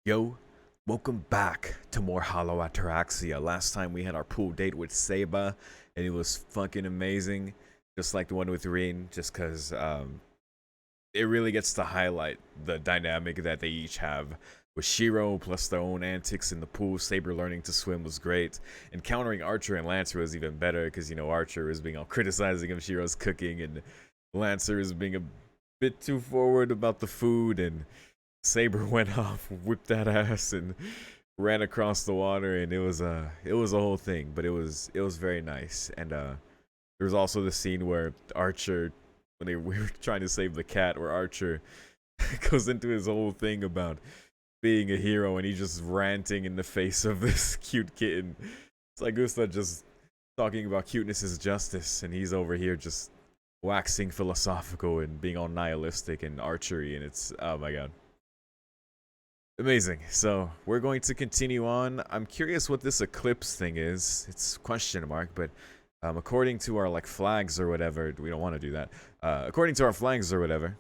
Yo, welcome back to more Hollow Ataraxia. Last time we had our pool date with Seba, and it was fucking amazing. Just like the one with Rin, just because it really gets to highlight the dynamic that they each have. With Shirou, plus their own antics in the pool, Saber learning to swim was great. Encountering Archer and Lancer was even better, because, Archer is being all criticizing of Shirou's cooking, and Lancer is being a bit too forward about the food, and Saber went off, whipped that ass, and ran across the water, and it was a whole thing. But it was very nice. And there was also the scene where Archer, when we were trying to save the cat, where Archer goes into his whole thing about being a hero, and he's just ranting in the face of this cute kitten. It's like Gusta just talking about cuteness is justice, and he's over here just waxing philosophical and being all nihilistic and archery, and it's, oh my god. Amazing. So we're going to continue on. I'm curious what this eclipse thing is. It's question mark, but according to our flags or whatever, we don't want to do that. According to our flags or whatever,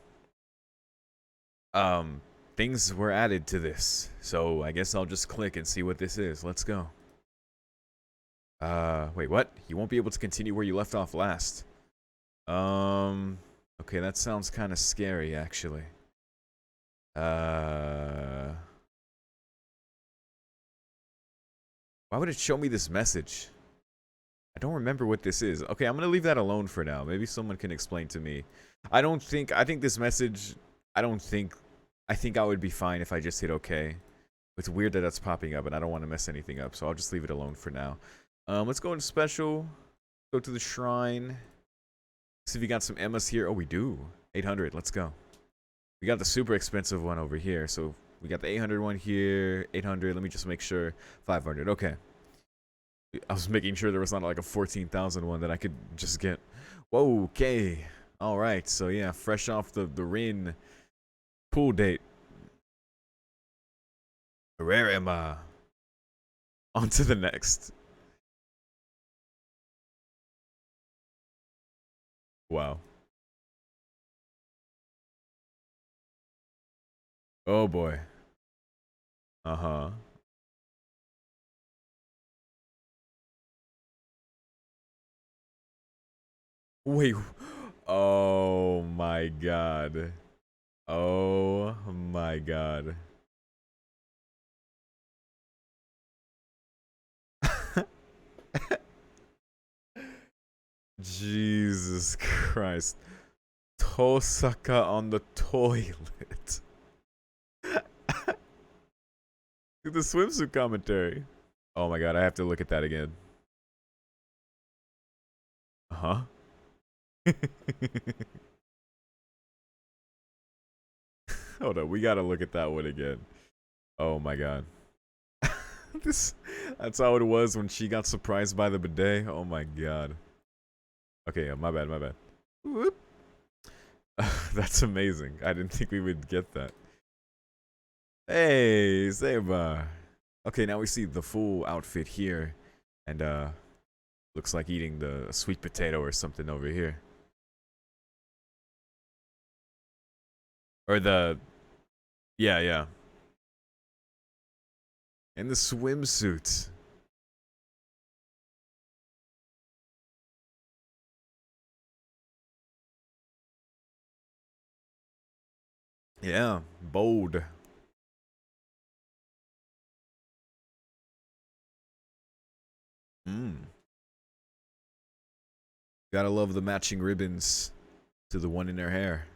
things were added to this. So I guess I'll just click and see what this is. Let's go. Wait, what? You won't be able to continue where you left off last. Okay, that sounds kind of scary, actually. Why would it show me this message? I don't remember what this is. Okay, I'm gonna leave that alone for now. Maybe someone can explain to me. I think this message, I think I would be fine if I just hit OK. It's weird that that's popping up, and I don't want to mess anything up, so I'll just leave it alone for now. Let's go into special. Go to the shrine. See if we got some Emmas here. Oh, we do. 800, let's go. We got the super expensive one over here, so we got the 800 one here, 800, let me just make sure, 500, okay. I was making sure there was not like a 14,000 one that I could just get. Whoa, okay. Alright, so yeah, fresh off the Rin pool date. Rare Emma. On to the next. Wow. Oh boy. Uh-huh. Wait. Oh my god. Oh my god. Jesus Christ. Tosaka on the toilet. The swimsuit commentary. Oh my god, I have to look at that again. Huh? Hold on, we gotta look at that one again. Oh my god. this that's how it was when she got surprised by the bidet. Oh my god. Okay, yeah, my bad, my bad. Whoop. That's amazing. I didn't think we would get that. Hey, Zeba. Okay, now we see the full outfit here. And looks like eating the sweet potato or something over here. Or the yeah, yeah. And the swimsuit. Yeah, bold. Mm. Gotta love the matching ribbons to the one in her hair.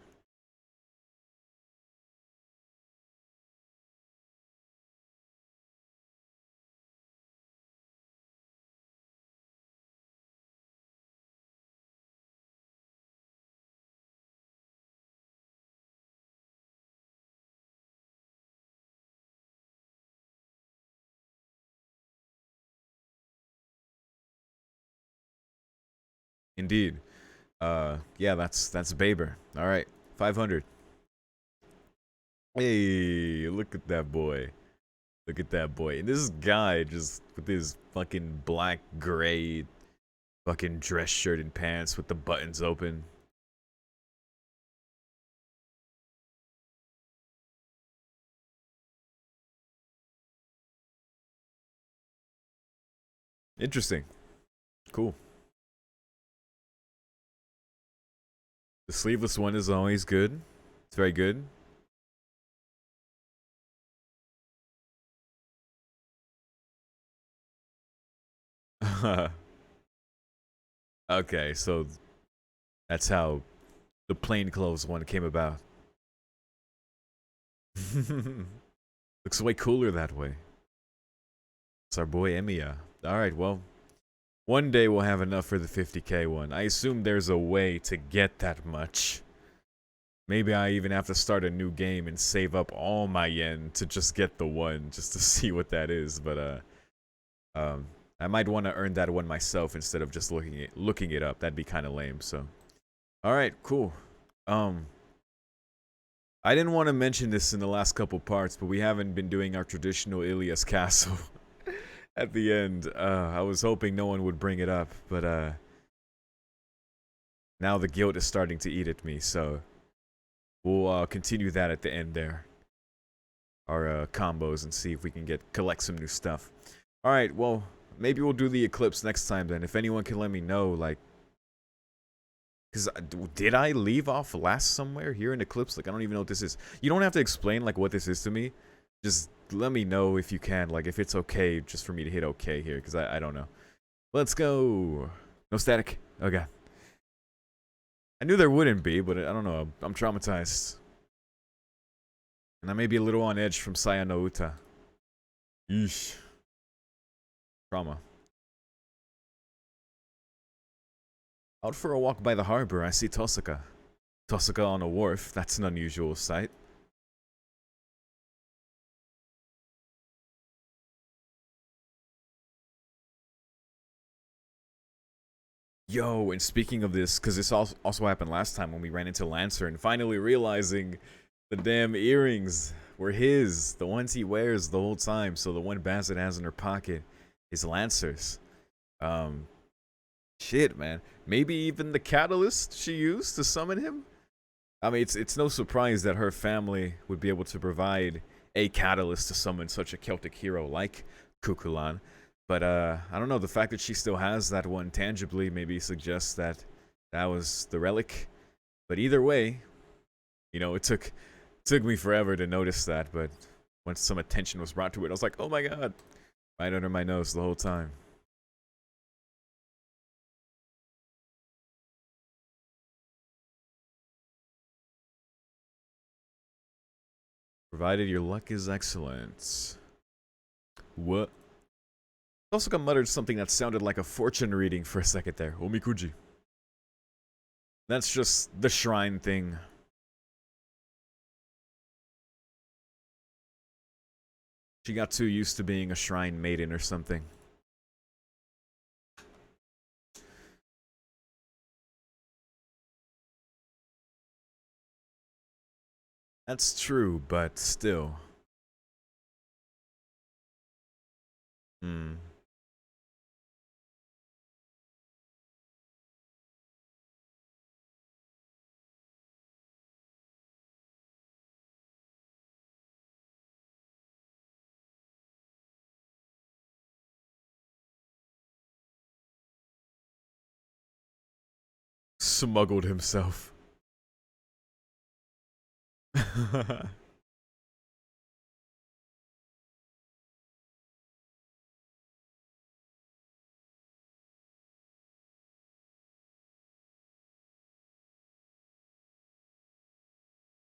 Indeed. Yeah, that's Baber. All right, 500. Hey, look at that boy. Look at that boy. And this guy just with his fucking black gray fucking dress shirt and pants with the buttons open. Interesting. Cool. The sleeveless one is always good. It's very good. Okay, so that's how the plain clothes one came about. Looks way cooler that way. It's our boy Emiya. Alright, well, one day we'll have enough for the 50k one. I assume there's a way to get that much. Maybe I even have to start a new game and save up all my yen to just get the one, just to see what that is. But I might want to earn that one myself instead of just looking it up. That'd be kind of lame. So, all right, cool. I didn't want to mention this in the last couple parts, but we haven't been doing our traditional Ilias Castle at the end. I was hoping no one would bring it up, but now the guilt is starting to eat at me. So we'll continue that at the end there. Our combos and see if we can collect some new stuff. All right, well, maybe we'll do the eclipse next time then. If anyone can let me know, like, because did I leave off last somewhere here in eclipse? Like, I don't even know what this is. You don't have to explain like what this is to me. Just let me know if you can, like, if it's okay just for me to hit okay here, because I don't know. Let's go. No static. Okay. I knew there wouldn't be, but I don't know. I'm traumatized. And I may be a little on edge from Saya no Uta. Yeesh. Trauma. Out for a walk by the harbor, I see Tosaka. Tosaka on a wharf, that's an unusual sight. Yo, and speaking of this, because this also happened last time when we ran into Lancer and finally realizing the damn earrings were his, the ones he wears the whole time, so the one Bassett has in her pocket is Lancer's. Shit, man. Maybe even the catalyst she used to summon him? I mean, it's no surprise that her family would be able to provide a catalyst to summon such a Celtic hero like Kukulan. But I don't know, the fact that she still has that one tangibly maybe suggests that that was the relic. But either way, you know, it took me forever to notice that, but once some attention was brought to it, I was like, oh my god, right under my nose the whole time. Provided your luck is excellent. What? Asuka muttered something that sounded like a fortune reading for a second there. Omikuji. That's just the shrine thing. She got too used to being a shrine maiden or something. That's true, but still. Hmm. Smuggled himself.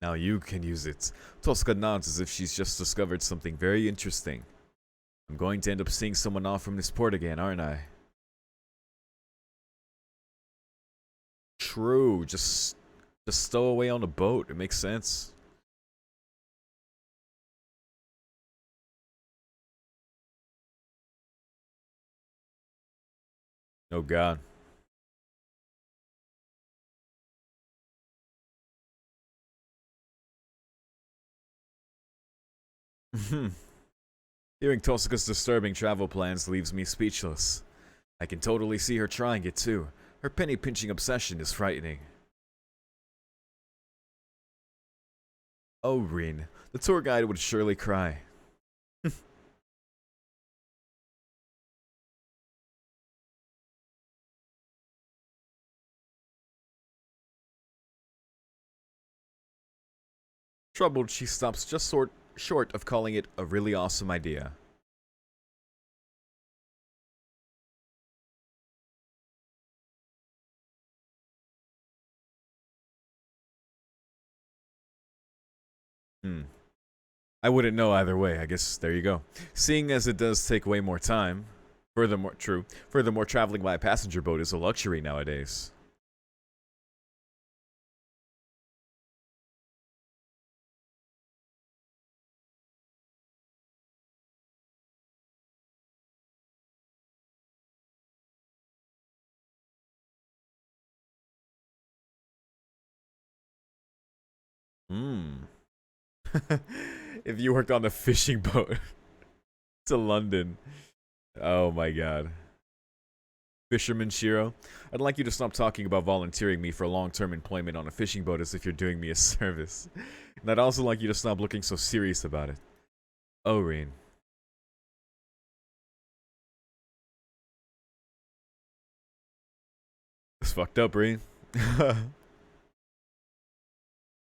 Now you can use it. Tosca nods as if she's just discovered something very interesting. I'm going to end up seeing someone off from this port again, aren't I? True, just stow away on a boat. It makes sense. Oh god. Hearing Tosca's disturbing travel plans leaves me speechless. I can totally see her trying it too. Her penny-pinching obsession is frightening. Oh, Rin. The tour guide would surely cry. Troubled, she stops just short of calling it a really awesome idea. Hmm. I wouldn't know either way. I guess there you go. Seeing as it does take way more time, furthermore, traveling by a passenger boat is a luxury nowadays. Hmm. If you worked on a fishing boat to London. Oh my god. Fisherman Shirou, I'd like you to stop talking about volunteering me for long-term employment on a fishing boat as if you're doing me a service. And I'd also like you to stop looking so serious about it. Oh, Reen. It's fucked up, Reen.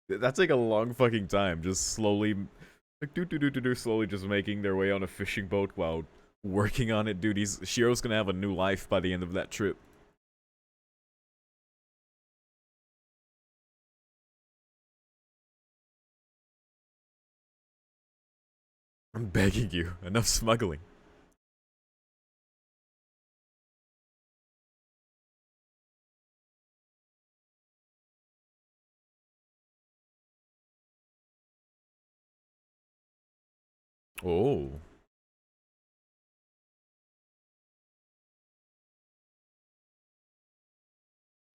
That's like a long fucking time. Just slowly, like, slowly just making their way on a fishing boat while working on it. Dude, Shiro's gonna have a new life by the end of that trip. I'm begging you. Enough smuggling. Oh.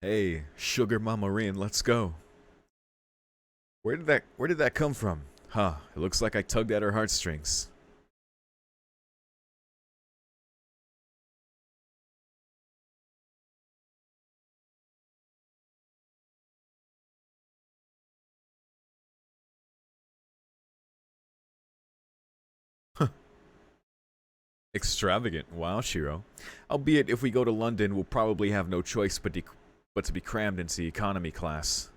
Hey, Sugar Mama Rin, let's go. Where did that come from? Huh, it looks like I tugged at her heartstrings. Extravagant. Wow, Shiro. Albeit if we go to London, we'll probably have no choice but to be crammed into economy class.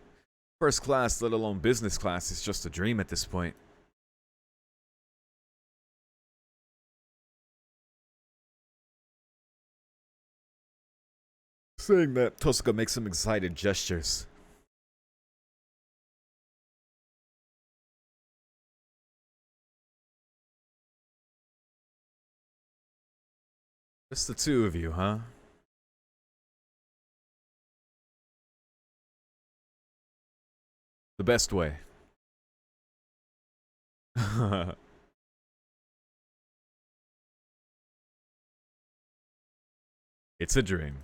First class, let alone business class, is just a dream at this point. Saying that, Tosca makes some excited gestures. Just the two of you, huh? The best way. It's a dream.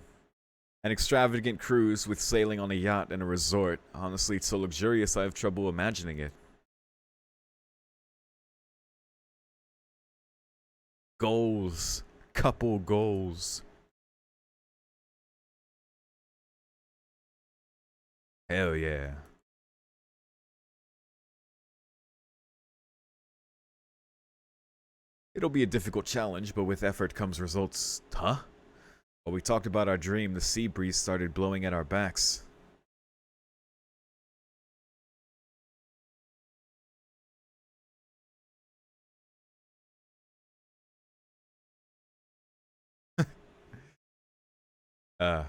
An extravagant cruise with sailing on a yacht and a resort. Honestly, it's so luxurious I have trouble imagining it. Goals. Couple goals. Hell yeah. It'll be a difficult challenge, but with effort comes results. Huh? While we talked about our dream, the sea breeze started blowing at our backs. Uh,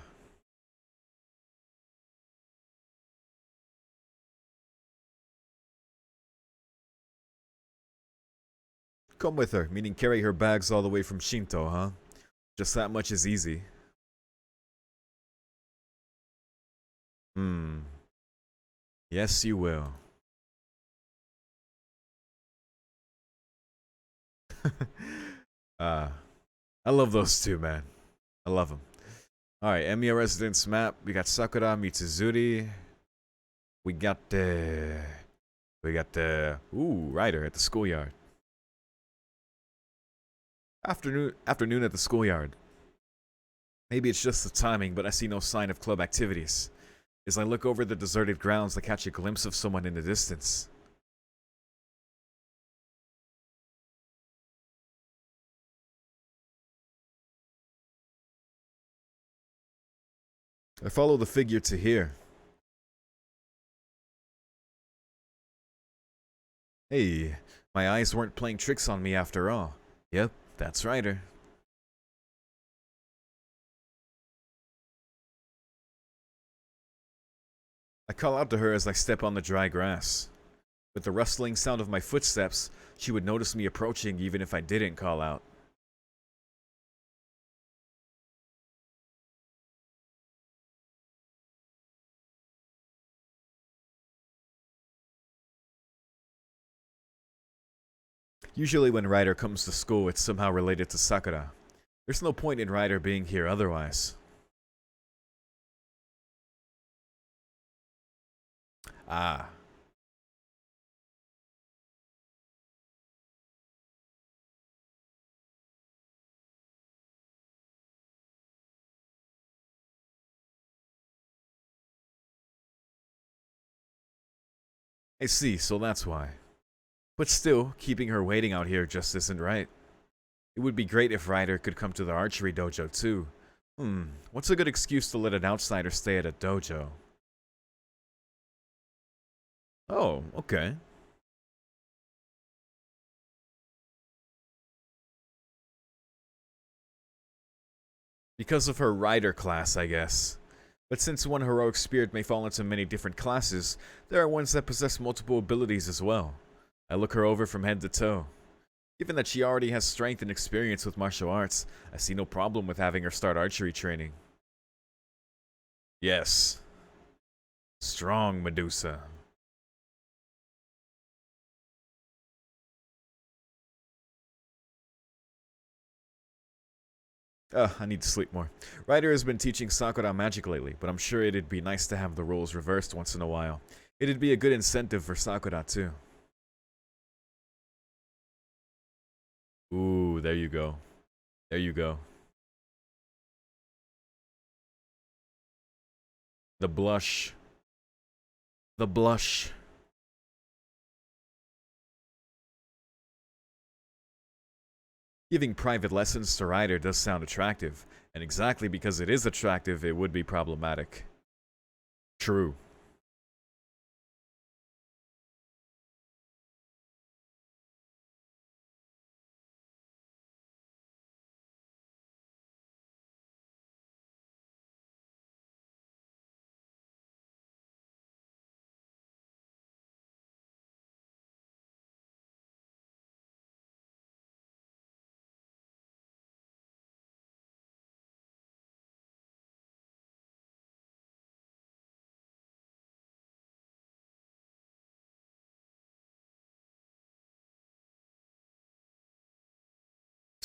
Come with her, meaning carry her bags all the way from Shinto, huh? Just that much is easy. Hmm. Yes, you will. uh, I love those two, man. I love them. Alright, Emiya residence map. We got Sakura, Mitsuzuri. We got the... Ooh, Ryder at the schoolyard. Afternoon at the schoolyard. Maybe it's just the timing, but I see no sign of club activities. As I look over the deserted grounds, I catch a glimpse of someone in the distance. I follow the figure to here. Hey, my eyes weren't playing tricks on me after all. Yep, that's Ryder. I call out to her as I step on the dry grass. With the rustling sound of my footsteps, she would notice me approaching even if I didn't call out. Usually when Ryder comes to school, it's somehow related to Sakura. There's no point in Ryder being here otherwise. Ah, I see, so that's why. But still, keeping her waiting out here just isn't right. It would be great if Ryder could come to the archery dojo too. What's a good excuse to let an outsider stay at a dojo? Oh, okay. Because of her rider class, I guess. But since one heroic spirit may fall into many different classes, there are ones that possess multiple abilities as well. I look her over from head to toe. Given that she already has strength and experience with martial arts, I see no problem with having her start archery training. Yes. Strong Medusa. I need to sleep more. Ryder has been teaching Sakura magic lately, but I'm sure it'd be nice to have the roles reversed once in a while. It'd be a good incentive for Sakura too. Ooh, there you go. There you go. The blush. The blush. Giving private lessons to Ryder does sound attractive, and exactly because it is attractive, it would be problematic. True.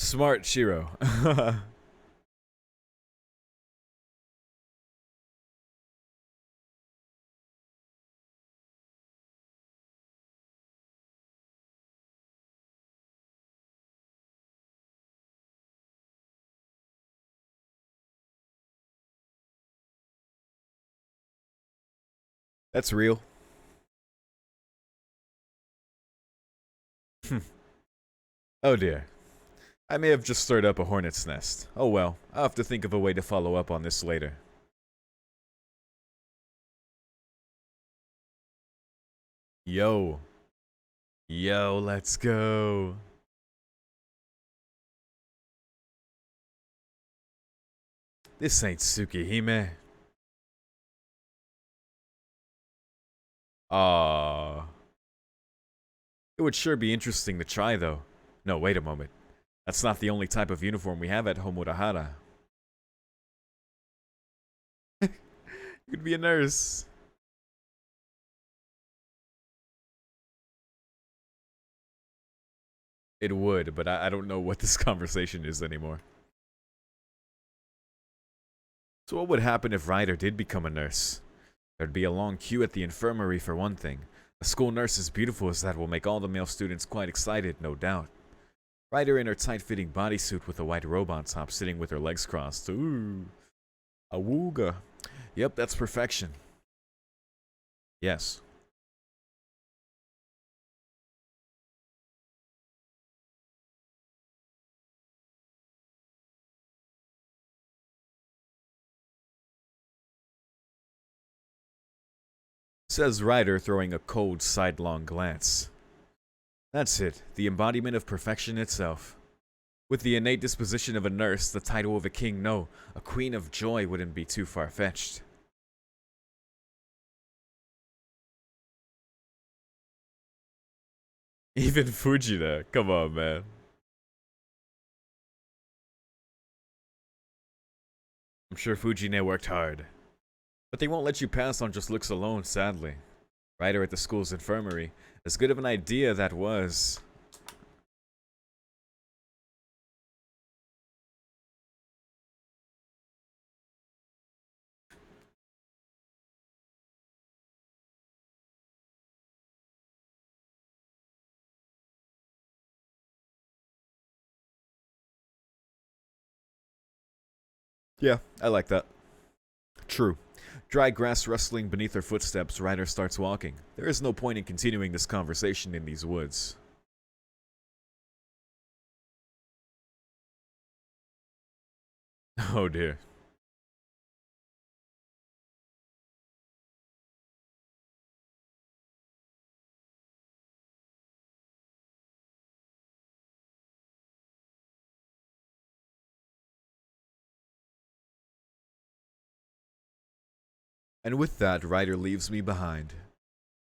Smart Shirou. That's real. Oh dear. I may have just stirred up a hornet's nest. Oh well, I'll have to think of a way to follow up on this later. Yo. Yo, let's go. This ain't Tsukihime. Aww. It would sure be interesting to try, though. No, wait a moment. That's not the only type of uniform we have at Homurahara. You could be a nurse. It would, but I don't know what this conversation is anymore. So what would happen if Ryder did become a nurse? There'd be a long queue at the infirmary for one thing. A school nurse as beautiful as that will make all the male students quite excited, no doubt. Ryder in her tight-fitting bodysuit with a white robe on top, sitting with her legs crossed. Ooh. Awooga. Yep, that's perfection. Yes. Says Ryder, throwing a cold, sidelong glance. That's it, the embodiment of perfection itself. With the innate disposition of a nurse, the title of a king, no, a queen of joy wouldn't be too far-fetched. Even Fujita, come on, man. I'm sure Fujine worked hard. But they won't let you pass on just looks alone, sadly. Ryder at the school's infirmary. As good of an idea that was. Yeah, I like that. True. Dry grass rustling beneath her footsteps, Ryder starts walking. There is no point in continuing this conversation in these woods. Oh dear. And with that, Ryder leaves me behind.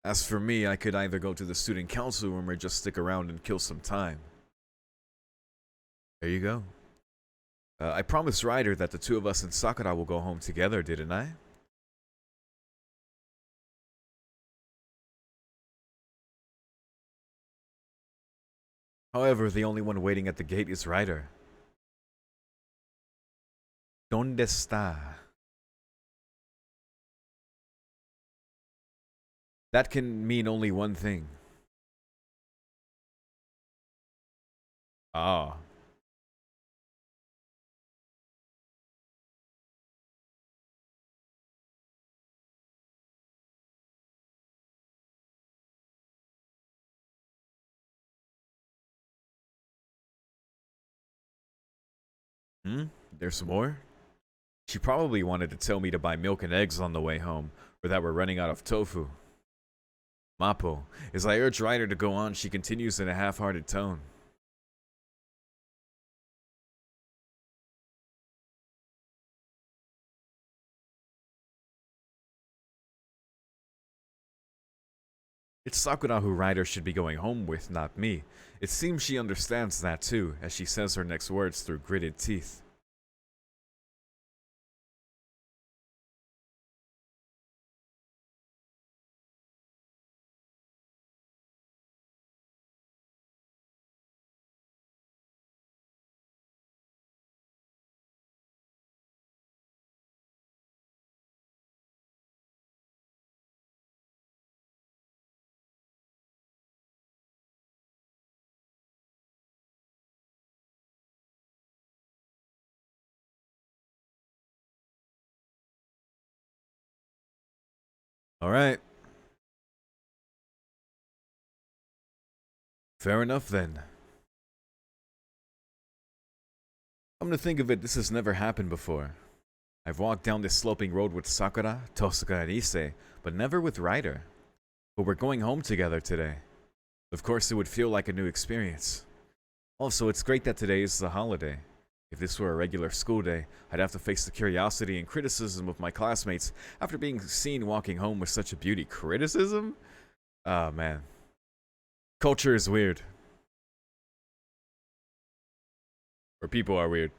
As for me, I could either go to the student council room or just stick around and kill some time. There you go. I promised Ryder that the two of us and Sakura will go home together, didn't I? However, the only one waiting at the gate is Ryder. ¿Dónde está? That can mean only one thing. Ah. Hmm? There's more? She probably wanted to tell me to buy milk and eggs on the way home, or that we're running out of tofu. Mappo, as I urge Ryder to go on, she continues in a half-hearted tone. It's Sakura who Ryder should be going home with, not me. It seems she understands that too, as she says her next words through gritted teeth. Alright, fair enough then. Come to think of it, this has never happened before. I've walked down this sloping road with Sakura, Tosuka, and Issei, but never with Ryder. But we're going home together today. Of course, it would feel like a new experience. Also, it's great that today is the holiday. If this were a regular school day, I'd have to face the curiosity and criticism of my classmates after being seen walking home with such a beauty. Criticism? Ah, man. Culture is weird. Or people are weird.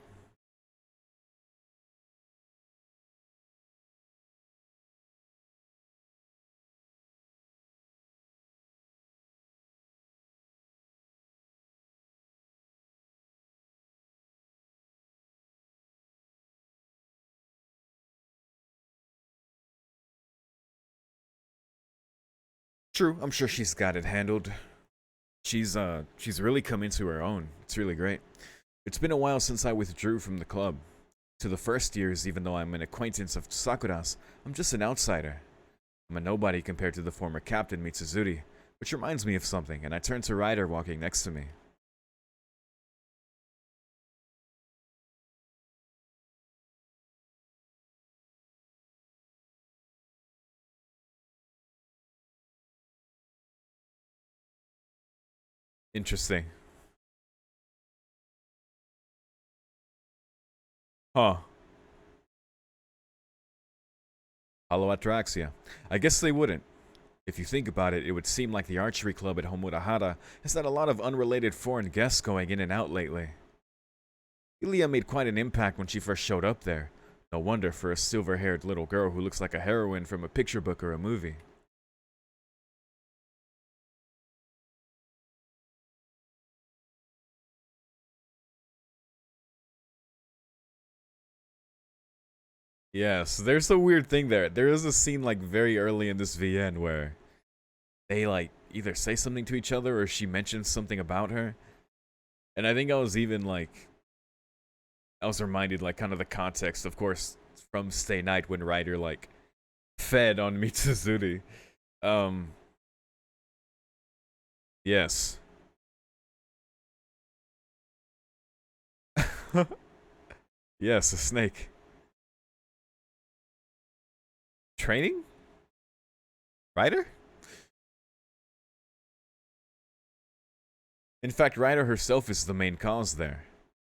True, I'm sure she's got it handled. She's really come into her own. It's really great. It's been a while since I withdrew from the club. To the first years, even though I'm an acquaintance of Sakura's, I'm just an outsider. I'm a nobody compared to the former captain Mitsuzuri, which reminds me of something, and I turn to Ryder walking next to me. Interesting. Huh. Hollow ataraxia. I guess they wouldn't. If you think about it, it would seem like the archery club at Homurahara has had a lot of unrelated foreign guests going in and out lately. Ilya made quite an impact when she first showed up there. No wonder for a silver-haired little girl who looks like a heroine from a picture book or a movie. Yes, there's a weird thing there. There is a scene like very early in this VN where they like either say something to each other or she mentions something about her. And I think I was even like I was reminded like kind of the context, of course, from Stay Night when Ryder like fed on Mitsuzuri. Um yes. Yes, a snake. Training? Ryder? In fact, Ryder herself is the main cause there.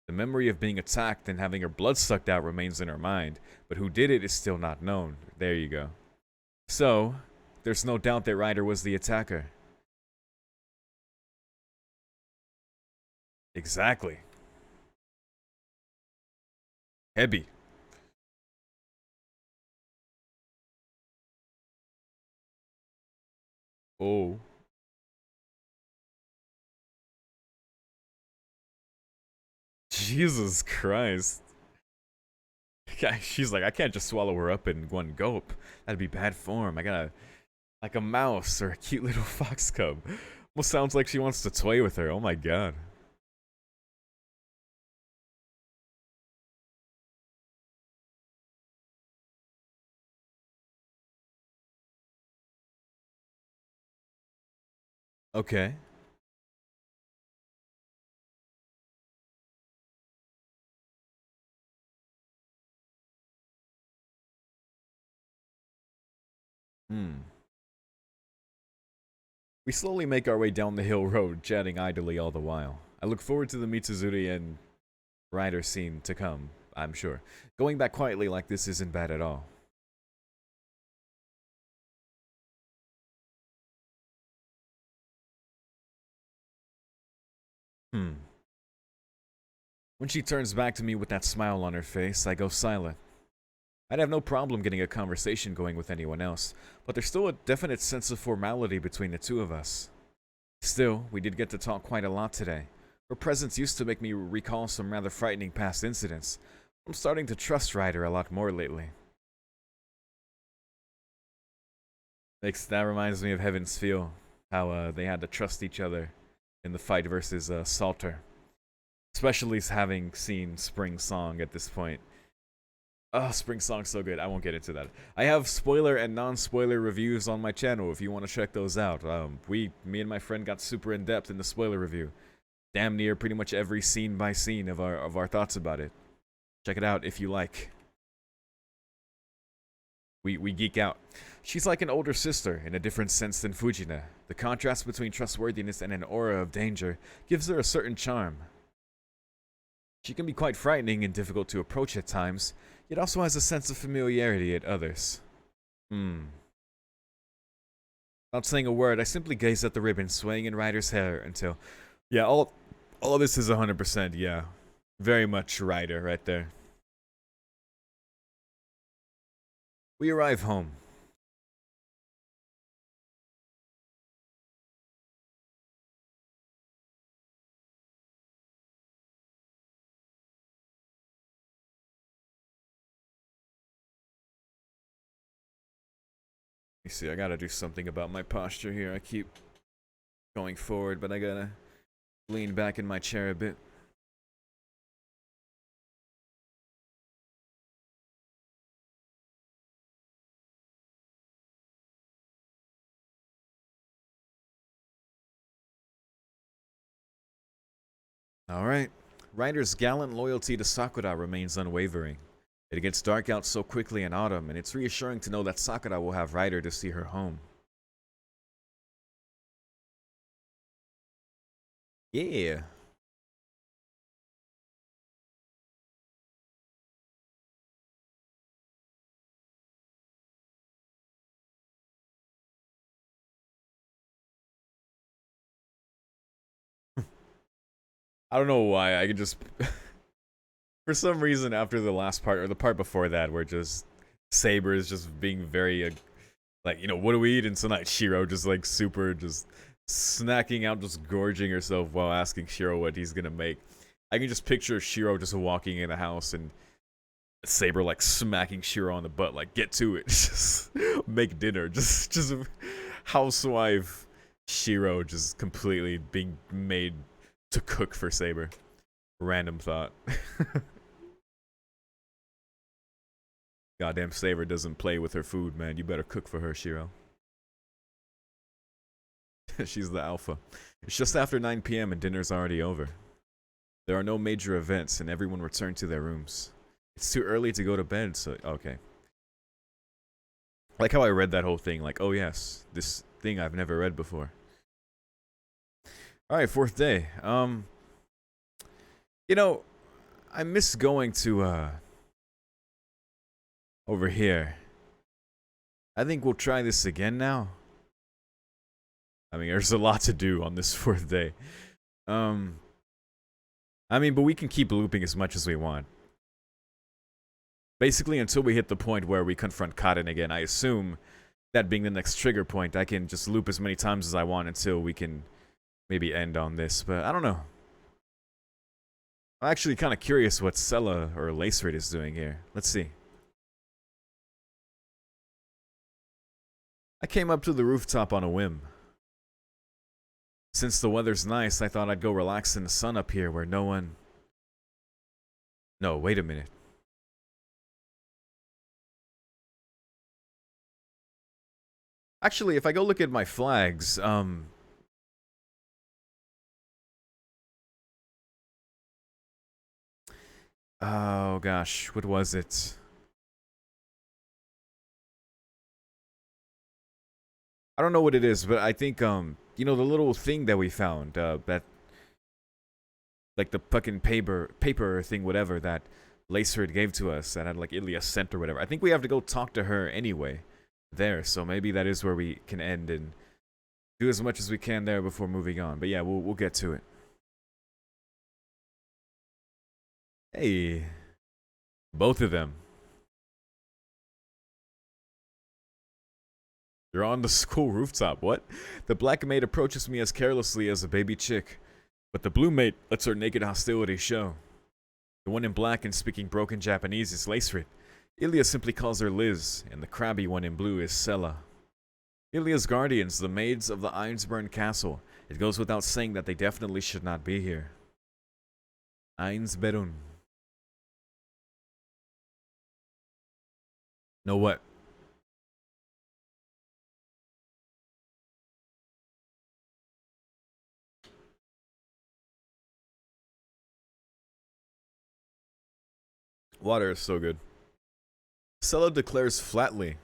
The memory of being attacked and having her blood sucked out remains in her mind, but who did it is still not known. There you go. So, there's no doubt that Ryder was the attacker. Exactly. Heavy. Oh. Jesus Christ. She's like, I can't just swallow her up in one gulp. That'd be bad form. I gotta, like a mouse or a cute little fox cub. Almost sounds like she wants to toy with her. Oh my god. Okay. Hmm. We slowly make our way down the hill road, chatting idly all the while. I look forward to the Mitsuzuri and Ryder scene to come, I'm sure. Going back quietly like this isn't bad at all. Hmm. When she turns back to me with that smile on her face, I go silent. I'd have no problem getting a conversation going with anyone else, but there's still a definite sense of formality between the two of us. Still, we did get to talk quite a lot today. Her presence used to make me recall some rather frightening past incidents. I'm starting to trust Ryder a lot more lately. That reminds me of Heaven's Feel, how they had to trust each other in the fight versus Salter. Especially having seen Spring Song at this point. Oh, Spring Song's so good. I won't get into that. I have spoiler and non-spoiler reviews on my channel if you want to check those out. Me and my friend got super in depth in the spoiler review. Damn near pretty much every scene by scene of our thoughts about it. Check it out if you like. We geek out. She's like an older sister in a different sense than Fujina. The contrast between trustworthiness and an aura of danger gives her a certain charm. She can be quite frightening and difficult to approach at times, yet also has a sense of familiarity at others. Without saying a word, I simply gaze at the ribbon swaying in Ryder's hair until... Yeah, all of this is 100%, yeah. Very much Ryder right there. We arrive home. You see, I gotta do something about my posture here. I keep going forward, but I gotta lean back in my chair a bit. Alright. Ryder's gallant loyalty to Sakura remains unwavering. It gets dark out so quickly in autumn, and it's reassuring to know that Sakura will have Ryder to see her home. Yeah. I don't know why. I can just for some reason after the last part or the part before that, where just Saber is just being very like, you know, what do we eat? And tonight Shirou just like super just snacking out, just gorging herself while asking Shirou what he's gonna make. I can just picture Shirou just walking in the house and Saber like smacking Shirou on the butt, like get to it, just make dinner, just housewife Shirou just completely being made to cook for Saber. Random thought. Goddamn Saber doesn't play with her food, man. You better cook for her, Shirou. She's the alpha. It's just after 9 p.m. and dinner's already over. There are no major events and everyone returned to their rooms. It's too early to go to bed, so okay. I like how I read that whole thing, like, oh yes, this thing I've never read before. Alright, fourth day. You know, I miss going to over here. I think we'll try this again now. I mean, there's a lot to do on this fourth day. I mean, but we can keep looping as much as we want. Basically, until we hit the point where we confront Kaden again, I assume that being the next trigger point, I can just loop as many times as I want until we can maybe end on this, but I don't know. I'm actually kind of curious what Sella or Lacerid is doing here. Let's see. I came up to the rooftop on a whim. Since the weather's nice, I thought I'd go relax in the sun up here where no one... No, wait a minute. Actually, if I go look at my flags, oh gosh, what was it? I don't know what it is, but I think, you know, the little thing that we found, that, like the fucking paper thing, whatever, that Lacerid gave to us, that had like Ilya sent or whatever. I think we have to go talk to her anyway, there, so maybe that is where we can end and do as much as we can there before moving on. But yeah, we'll get to it. Hey, both of them. You're on the school rooftop, what? The black maid approaches me as carelessly as a baby chick, but the blue maid lets her naked hostility show. The one in black and speaking broken Japanese is Lacerid. Ilya simply calls her Liz, and the crabby one in blue is Sella. Ilya's guardians, the maids of the Einsburn Castle. It goes without saying that they definitely should not be here. Einsberun. No what? Water is so good. Sella declares flatly.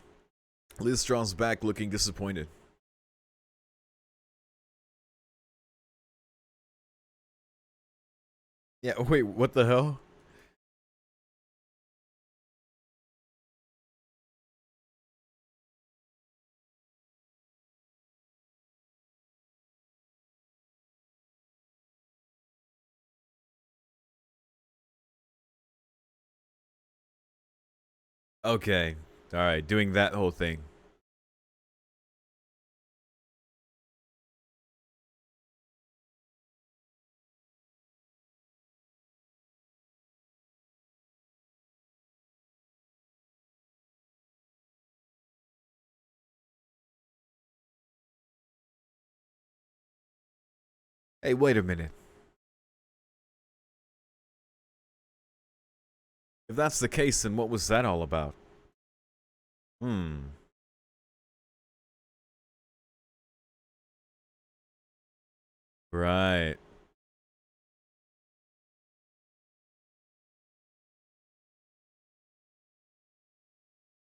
Liz draws back, looking disappointed. Yeah, wait, what the hell? Okay, alright, doing that whole thing. Hey, wait a minute. If that's the case, then what was that all about? Right.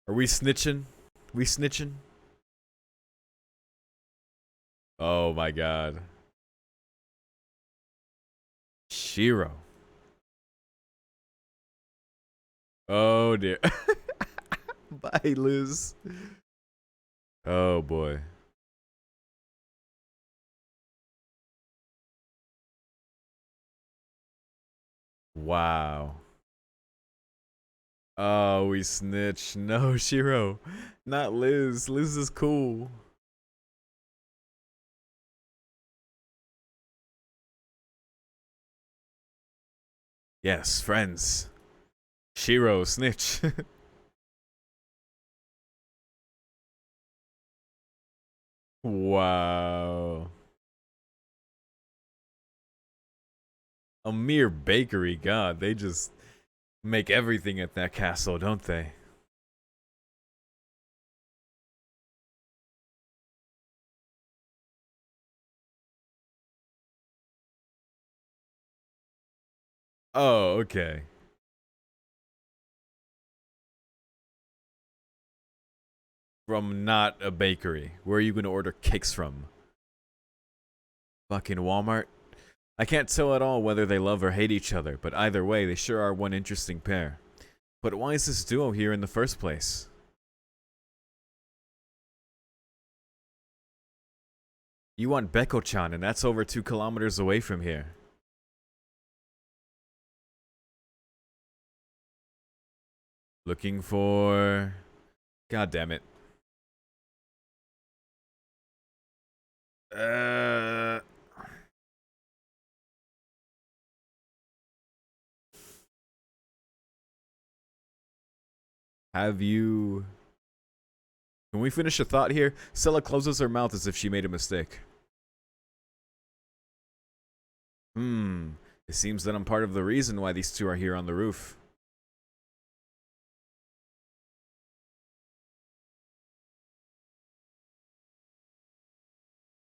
Are we snitching? We snitching? Oh my god. Shirou. Oh dear. Bye, Liz. Oh boy. Wow. Oh, we snitch. No, Shirou. Not Liz. Liz is cool. Yes, friends. Shirou, snitch. Wow. A mere bakery, god. They just make everything at that castle, don't they? Oh, okay. From not a bakery. Where are you going to order cakes from? Fucking Walmart? I can't tell at all whether they love or hate each other, but either way, they sure are one interesting pair. But why is this duo here in the first place? You want Beko-chan, and that's over 2 kilometers away from here. Looking for... God damn it. Have you... Can we finish a thought here? Scylla closes her mouth as if she made a mistake. It seems that I'm part of the reason why these two are here on the roof.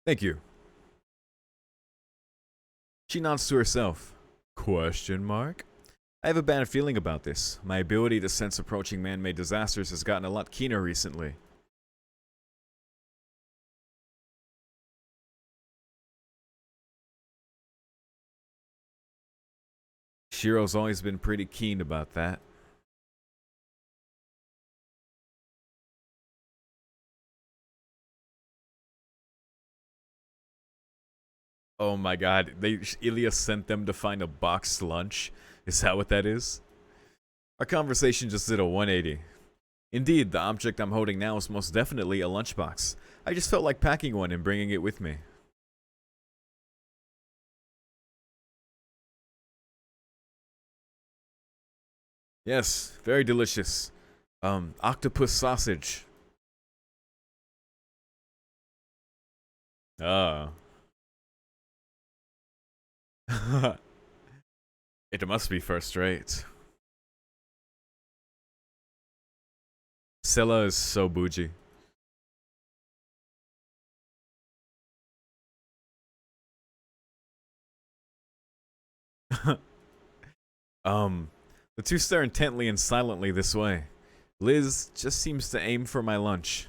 Thank you. She nods to herself. Question mark? I have a bad feeling about this. My ability to sense approaching man-made disasters has gotten a lot keener recently. Shirou's always been pretty keen about that. Oh my god, Ilya sent them to find a boxed lunch? Is that what that is? Our conversation just did a 180. Indeed, the object I'm holding now is most definitely a lunchbox. I just felt like packing one and bringing it with me. Yes, very delicious. Octopus sausage. Ah. It must be first rate. Scylla is so bougie. The two stare intently and silently this way. Liz just seems to aim for my lunch.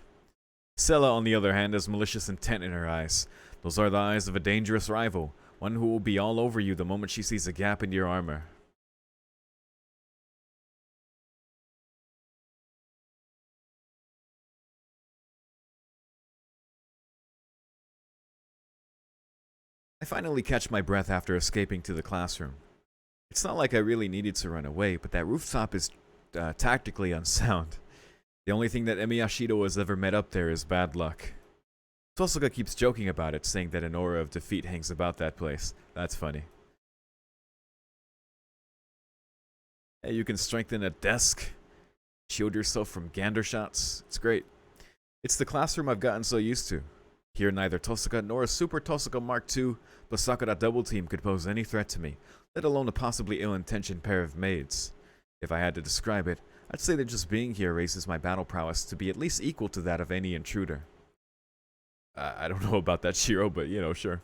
Scylla, on the other hand, has malicious intent in her eyes. Those are the eyes of a dangerous rival, one who will be all over you the moment she sees a gap in your armor. I finally catch my breath after escaping to the classroom. It's not like I really needed to run away, but that rooftop is tactically unsound. The only thing that Emiyashido has ever met up there is bad luck. Tosuka keeps joking about it, saying that an aura of defeat hangs about that place. That's funny. Hey, you can strengthen a desk, shield yourself from gander shots. It's great. It's the classroom I've gotten so used to. Here, neither Tosuka nor a Super Tosuka Mark II Basakura double team could pose any threat to me, let alone a possibly ill-intentioned pair of maids. If I had to describe it, I'd say that just being here raises my battle prowess to be at least equal to that of any intruder. I don't know about that, Shirou, but sure.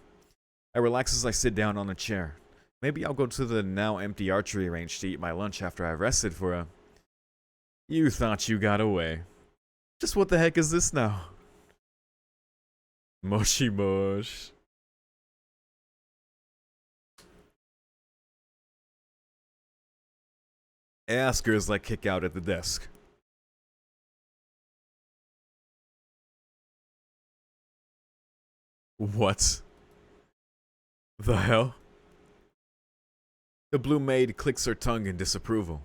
I relax as I sit down on a chair. Maybe I'll go to the now empty archery range to eat my lunch after I've rested for a... You thought you got away. Just what the heck is this now? Moshi mosh. Askers like kick out at the desk. What the hell? The blue maid clicks her tongue in disapproval.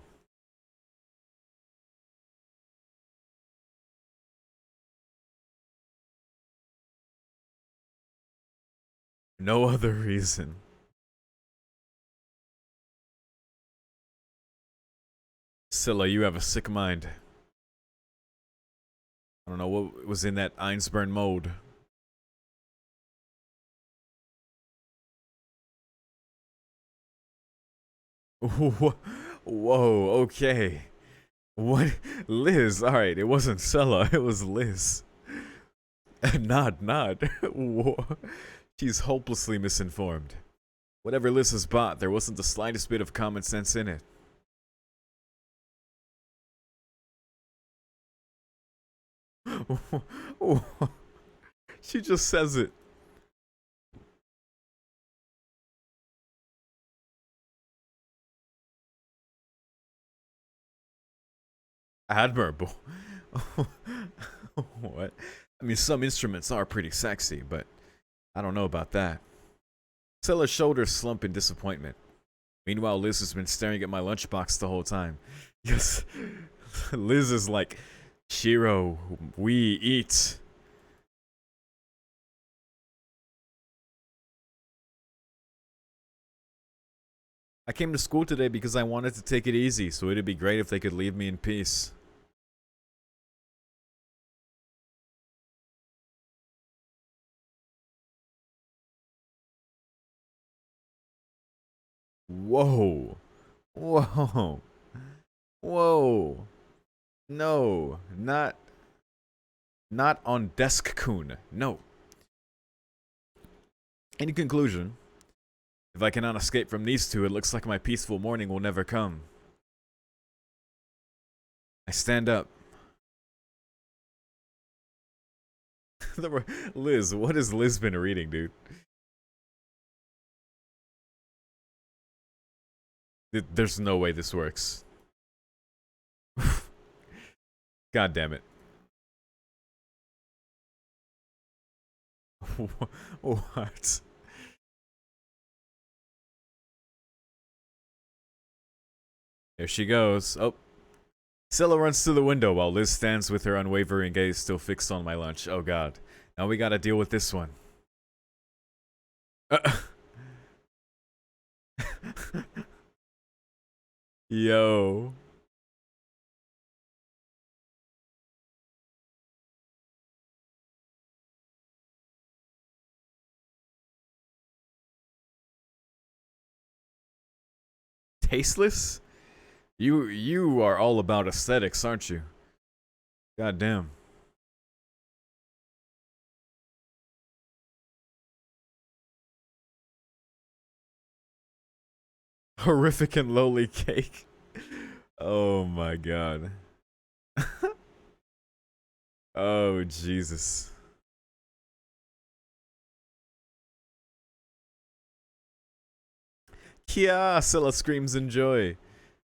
No other reason. Scylla, you have a sick mind. I don't know what was in that Einsburn mode. Whoa, okay. What? Liz, alright, it wasn't Scylla, it was Liz. Nod. She's hopelessly misinformed. Whatever Liz has bought, there wasn't the slightest bit of common sense in it. She just says it. Admirable. What? I mean, some instruments are pretty sexy, but I don't know about that. Scylla's shoulders slump in disappointment. Meanwhile, Liz has been staring at my lunchbox the whole time. Yes, Liz is like, Shirou, we eat. I came to school today because I wanted to take it easy, so it'd be great if they could leave me in peace. Whoa. Whoa. Whoa. No, not on Desk-kun. No. In conclusion, if I cannot escape from these two, it looks like my peaceful morning will never come. I stand up. Liz, what has Liz been reading, dude? There's no way this works. God damn it. What? There she goes. Oh. Scylla runs to the window while Liz stands with her unwavering gaze still fixed on my lunch. Oh god. Now we gotta deal with this one. Yo. Tasteless? You are all about aesthetics, aren't you? God damn. Horrific and lowly cake. Oh my god. Oh Jesus. Yeah, Scylla screams in joy.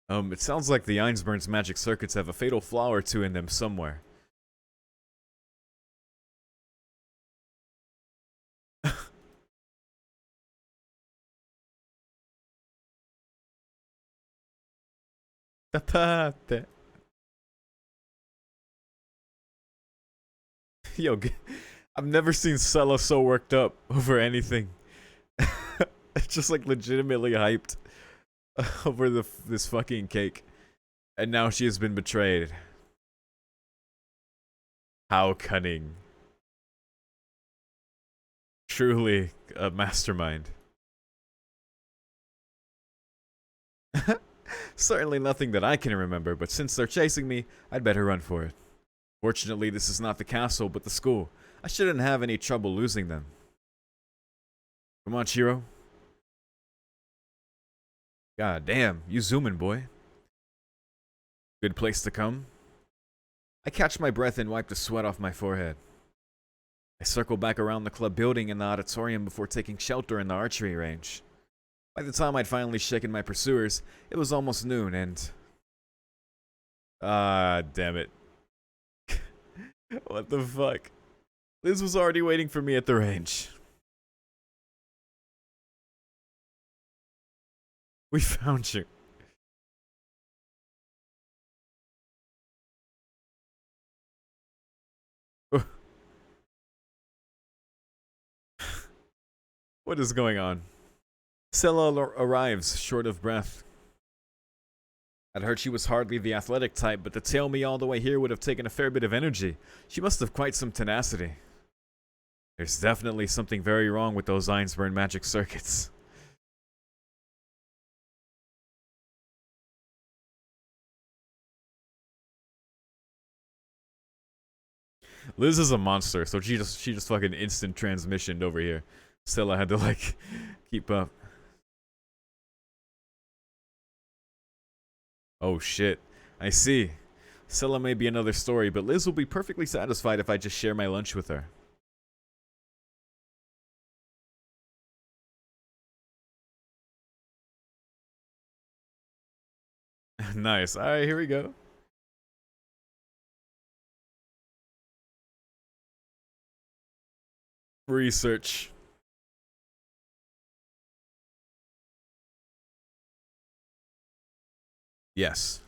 It sounds like the Einsburn's magic circuits have a fatal flaw or two in them somewhere. Yo, I've never seen Scylla so worked up over anything. Just like legitimately hyped over this fucking cake. And now she has been betrayed. How cunning. Truly a mastermind. Certainly nothing that I can remember, but since they're chasing me, I'd better run for it. Fortunately, this is not the castle, but the school. I shouldn't have any trouble losing them. Come on, Shirou. God damn, you zooming, boy. Good place to come. I catch my breath and wipe the sweat off my forehead. I circle back around the club building and the auditorium before taking shelter in the archery range. By the time I'd finally shaken my pursuers, it was almost noon and Ah, damn it. What the fuck? Liz was already waiting for me at the range. We found you. What is going on? Scylla arrives, short of breath. I'd heard she was hardly the athletic type, but to tail me all the way here would have taken a fair bit of energy. She must have quite some tenacity. There's definitely something very wrong with those Einsburn magic circuits. Liz is a monster, so she just fucking instant transmissioned over here. Scylla had to like keep up. Oh shit. I see. Scylla may be another story, but Liz will be perfectly satisfied if I just share my lunch with her. Nice. Alright, here we go. Research. Yes.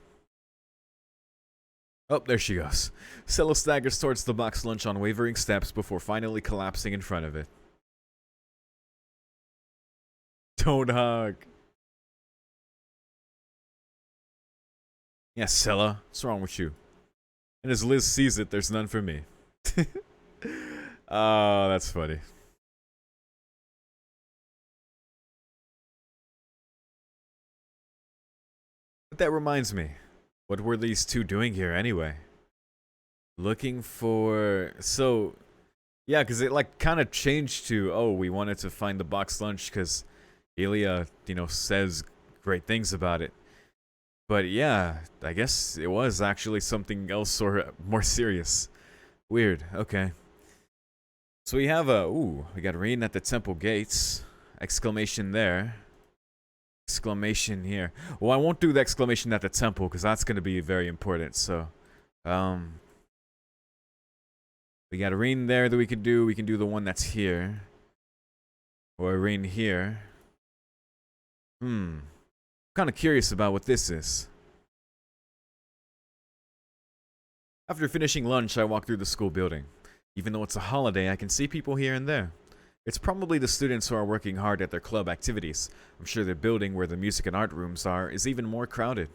Oh, there she goes. Scylla staggers towards the box lunch on wavering steps before finally collapsing in front of it. Don't hug. Yes, Scylla. What's wrong with you? And as Liz sees it, there's none for me. Oh, that's funny. But that reminds me. What were these two doing here anyway? Looking for... So, yeah, because it like kind of changed to, oh, we wanted to find the box lunch because Ilya, says great things about it. But yeah, I guess it was actually something else or more serious. Weird, okay. So we have we got rain at the temple gates. Exclamation there. Exclamation here. Well, I won't do the exclamation at the temple because that's going to be very important. So, we got a rain there that we can do. We can do the one that's here. Or a rain here. I'm kind of curious about what this is. After finishing lunch, I walk through the school building. Even though it's a holiday, I can see people here and there. It's probably the students who are working hard at their club activities. I'm sure the building where the music and art rooms are is even more crowded.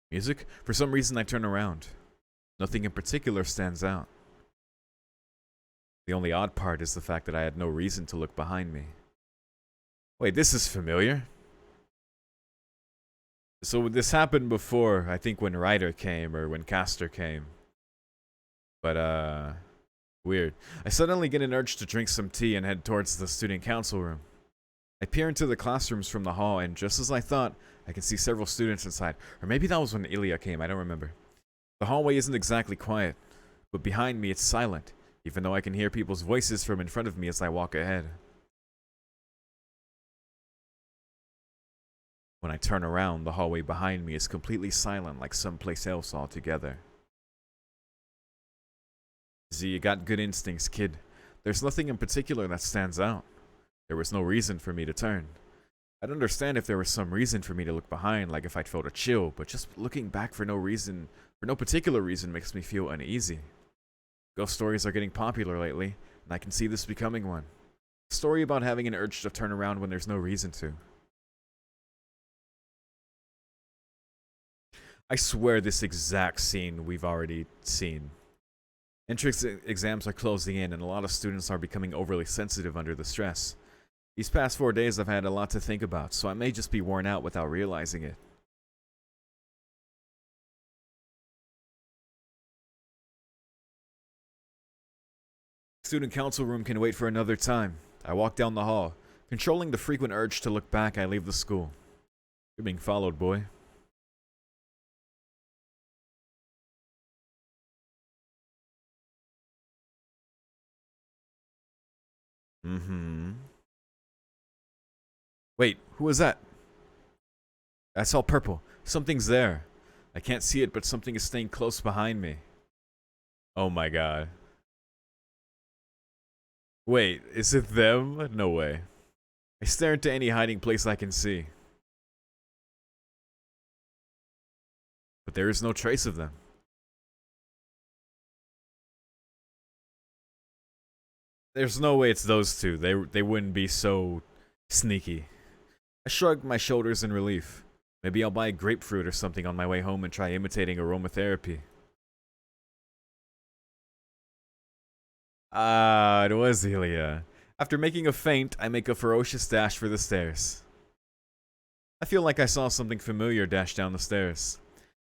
Music? For some reason I turn around. Nothing in particular stands out. The only odd part is the fact that I had no reason to look behind me. Wait, this is familiar. So this happened before, I think when Ryder came or when Castor came. But weird. I suddenly get an urge to drink some tea and head towards the student council room. I peer into the classrooms from the hall, and just as I thought, I can see several students inside. Or maybe that was when Ilya came, I don't remember. The hallway isn't exactly quiet, but behind me it's silent, even though I can hear people's voices from in front of me as I walk ahead. When I turn around, the hallway behind me is completely silent, like someplace else altogether. Z, you got good instincts, kid. There's nothing in particular that stands out. There was no reason for me to turn. I'd understand if there was some reason for me to look behind, like if I'd felt a chill, but just looking back for no particular reason makes me feel uneasy. Ghost stories are getting popular lately, and I can see this becoming one. A story about having an urge to turn around when there's no reason to. I swear this exact scene we've already seen. Entrance exams are closing in, and a lot of students are becoming overly sensitive under the stress. These past 4 days I've had a lot to think about, so I may just be worn out without realizing it. Student council room can wait for another time. I walk down the hall. Controlling the frequent urge to look back, I leave the school. You're being followed, boy. Mm-hmm. Wait, who was that? That's all purple. Something's there. I can't see it, but something is staying close behind me. Oh my god. Wait, is it them? No way. I stare into any hiding place I can see. But there is no trace of them. There's no way it's those two. They wouldn't be so sneaky. I shrugged my shoulders in relief. Maybe I'll buy a grapefruit or something on my way home and try imitating aromatherapy. Ah, it was Ilya. After making a feint, I make a ferocious dash for the stairs. I feel like I saw something familiar dash down the stairs.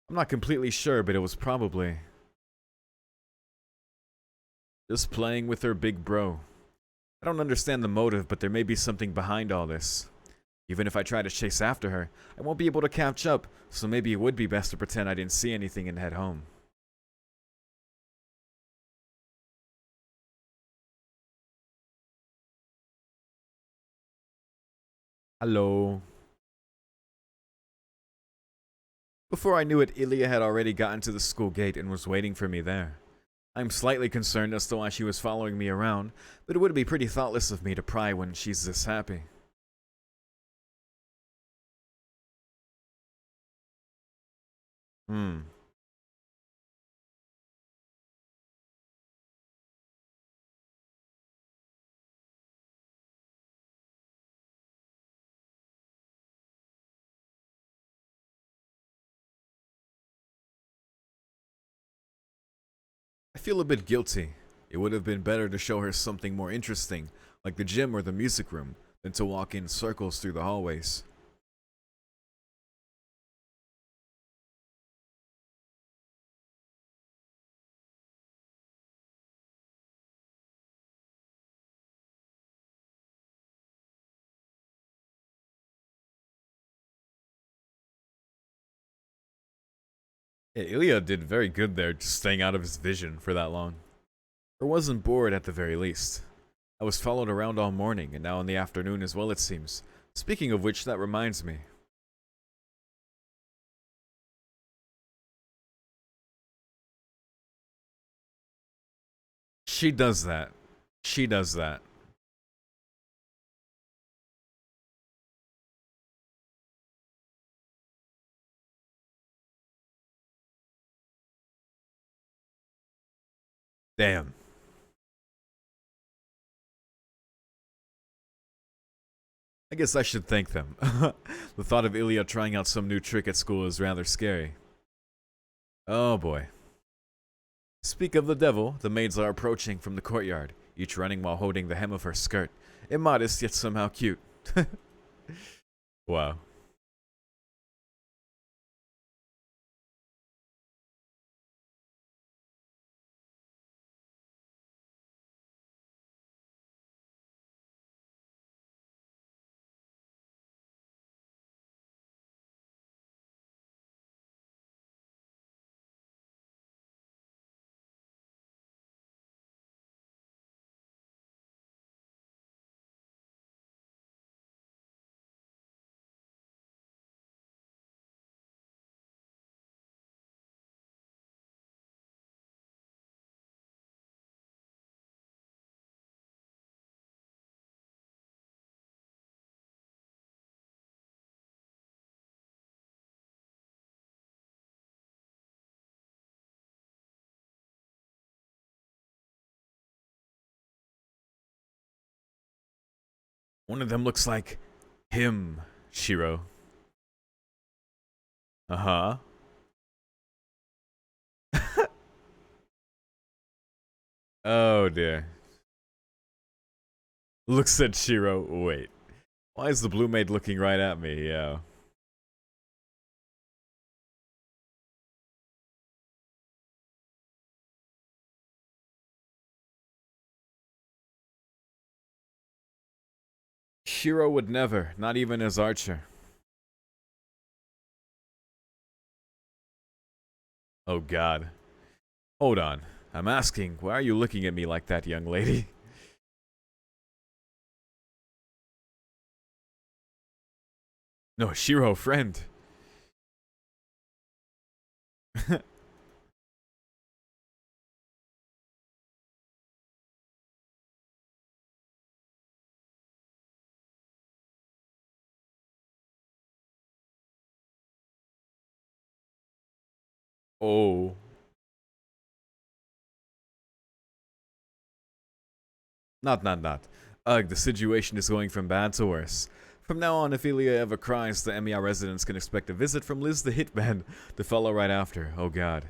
I'm not completely sure, but it was probably just playing with her big bro. I don't understand the motive, but there may be something behind all this. Even if I try to chase after her, I won't be able to catch up, so maybe it would be best to pretend I didn't see anything and head home. Hello. Before I knew it, Ilya had already gotten to the school gate and was waiting for me there. I'm slightly concerned as to why she was following me around, but it would be pretty thoughtless of me to pry when she's this happy. Hmm. I feel a bit guilty. It would have been better to show her something more interesting, like the gym or the music room, than to walk in circles through the hallways. Yeah, Ilya did very good there, just staying out of his vision for that long. Or wasn't bored at the very least. I was followed around all morning, and now in the afternoon as well, it seems. Speaking of which, that reminds me. She does that. She does that. Damn. I guess I should thank them. The thought of Ilya trying out some new trick at school is rather scary. Oh boy. Speak of the devil, the maids are approaching from the courtyard, each running while holding the hem of her skirt. Immodest yet somehow cute. Wow. One of them looks like him, Shirou. Uh huh. Oh dear. Looks at Shirou. Wait. Why is the blue maid looking right at me? Yeah. Shiro would never, not even as Archer. Oh god. Hold on. I'm asking, why are you looking at me like that, young lady? No, Shiro, friend. Oh. Not. Ugh, the situation is going from bad to worse. From now on, if Ilya ever cries, the MER residents can expect a visit from Liz the Hitman to follow right after. Oh god.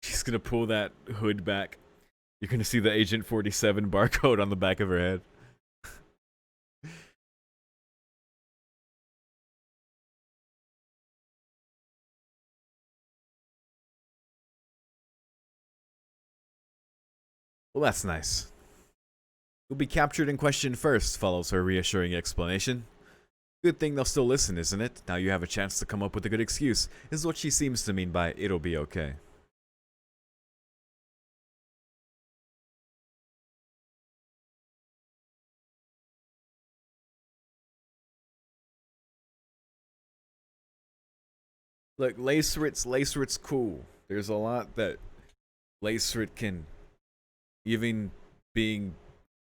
She's gonna pull that hood back. You're gonna see the Agent 47 barcode on the back of her head. Well, that's nice. You'll be captured and questioned first, follows her reassuring explanation. Good thing they'll still listen, isn't it? Now you have a chance to come up with a good excuse, is what she seems to mean by it'll be okay. Look, Lacerit's cool. There's a lot that Lacerit can, even being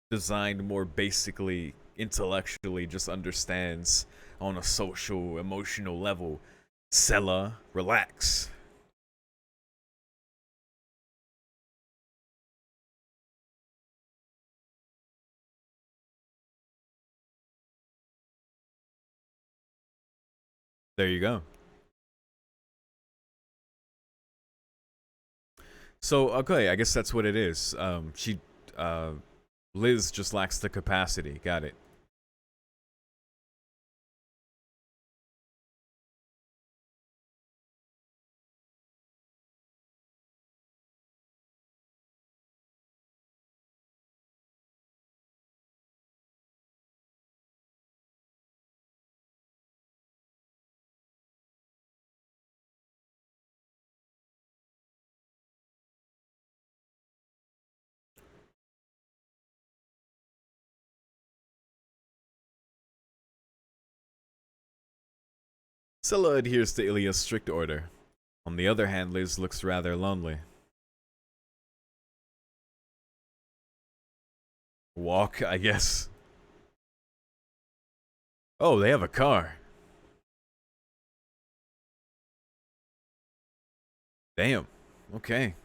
designed more basically, intellectually, just understands on a social, emotional level. Sella, relax. There you go. So okay, I guess that's what it is. Uh, Liz just lacks the capacity. Got it. Scylla adheres to Ilya's strict order. On the other hand, Liz looks rather lonely. Walk, I guess. Oh, they have a car. Damn. Okay.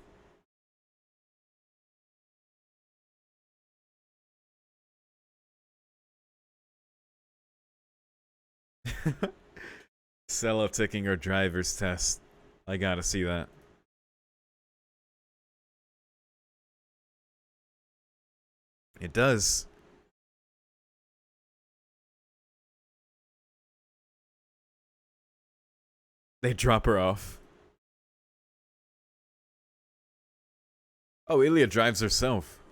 Scylla taking her driver's test. I gotta see that. It does. They drop her off. Oh, Ilya drives herself.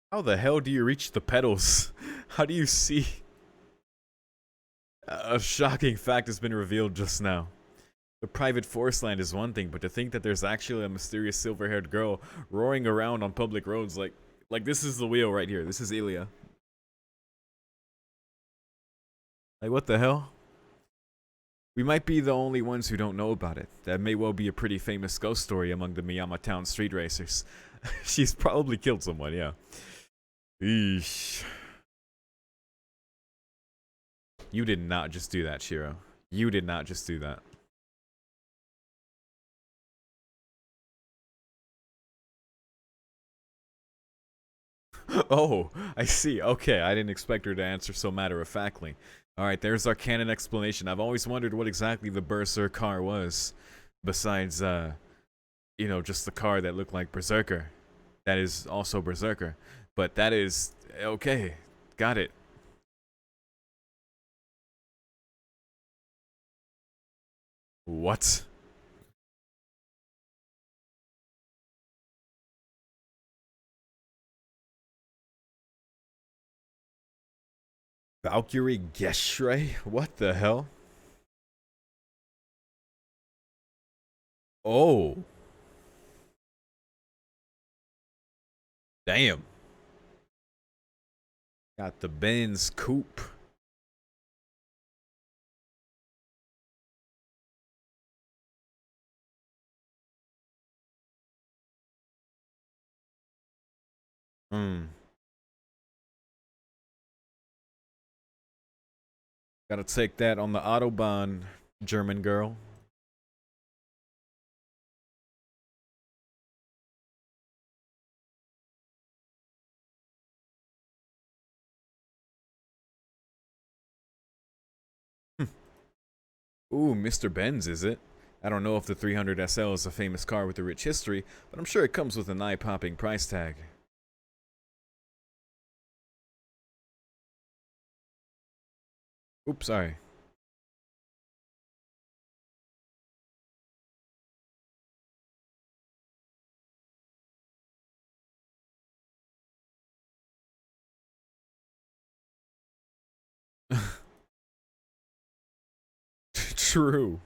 How the hell do you reach the pedals? How do you see? A shocking fact has been revealed just now. The private forest land is one thing, but to think that there's actually a mysterious silver-haired girl roaring around on public roads like this is the wheel right here. This is Ilya. Like what the hell? We might be the only ones who don't know about it. That may well be a pretty famous ghost story among the Miyama Town street racers. She's probably killed someone, yeah. Eesh. You did not just do that, Shirou. You did not just do that. Oh, I see. Okay, I didn't expect her to answer so matter-of-factly. Alright, there's our canon explanation. I've always wondered what exactly the Berserker car was. Besides, just the car that looked like Berserker. That is also Berserker. But that is... okay, got it. What? Valkyrie Geshray? What the hell? Oh. Damn. Got the Benz coupe. Hmm. Gotta take that on the Autobahn, German girl. Ooh, Mr. Benz, is it? I don't know if the 300 SL is a famous car with a rich history, but I'm sure it comes with an eye-popping price tag. Oops, sorry. True.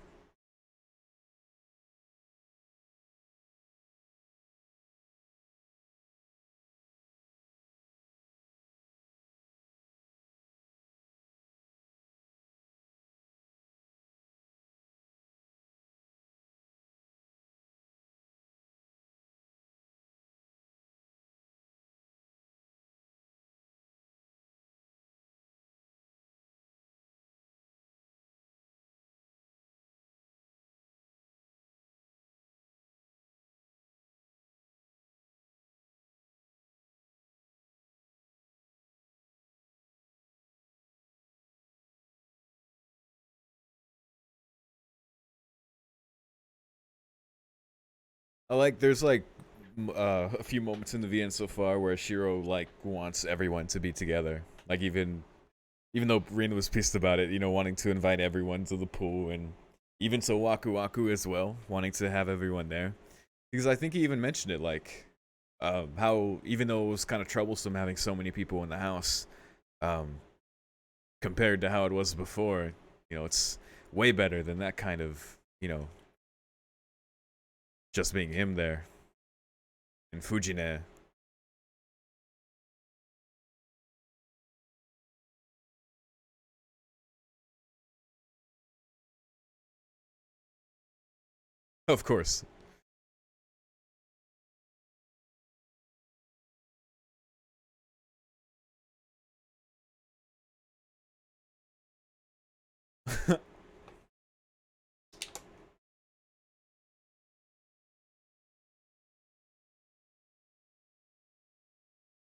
I like there's like a few moments in the VN so far where Shirou like wants everyone to be together. Like even though Rin was pissed about it, you know, wanting to invite everyone to the pool and even to Waku Waku as well, wanting to have everyone there. Because I think he even mentioned it like how even though it was kind of troublesome having so many people in the house, um, compared to how it was before, you know, it's way better than that kind of, you know, just being him there in Fujine. Of course.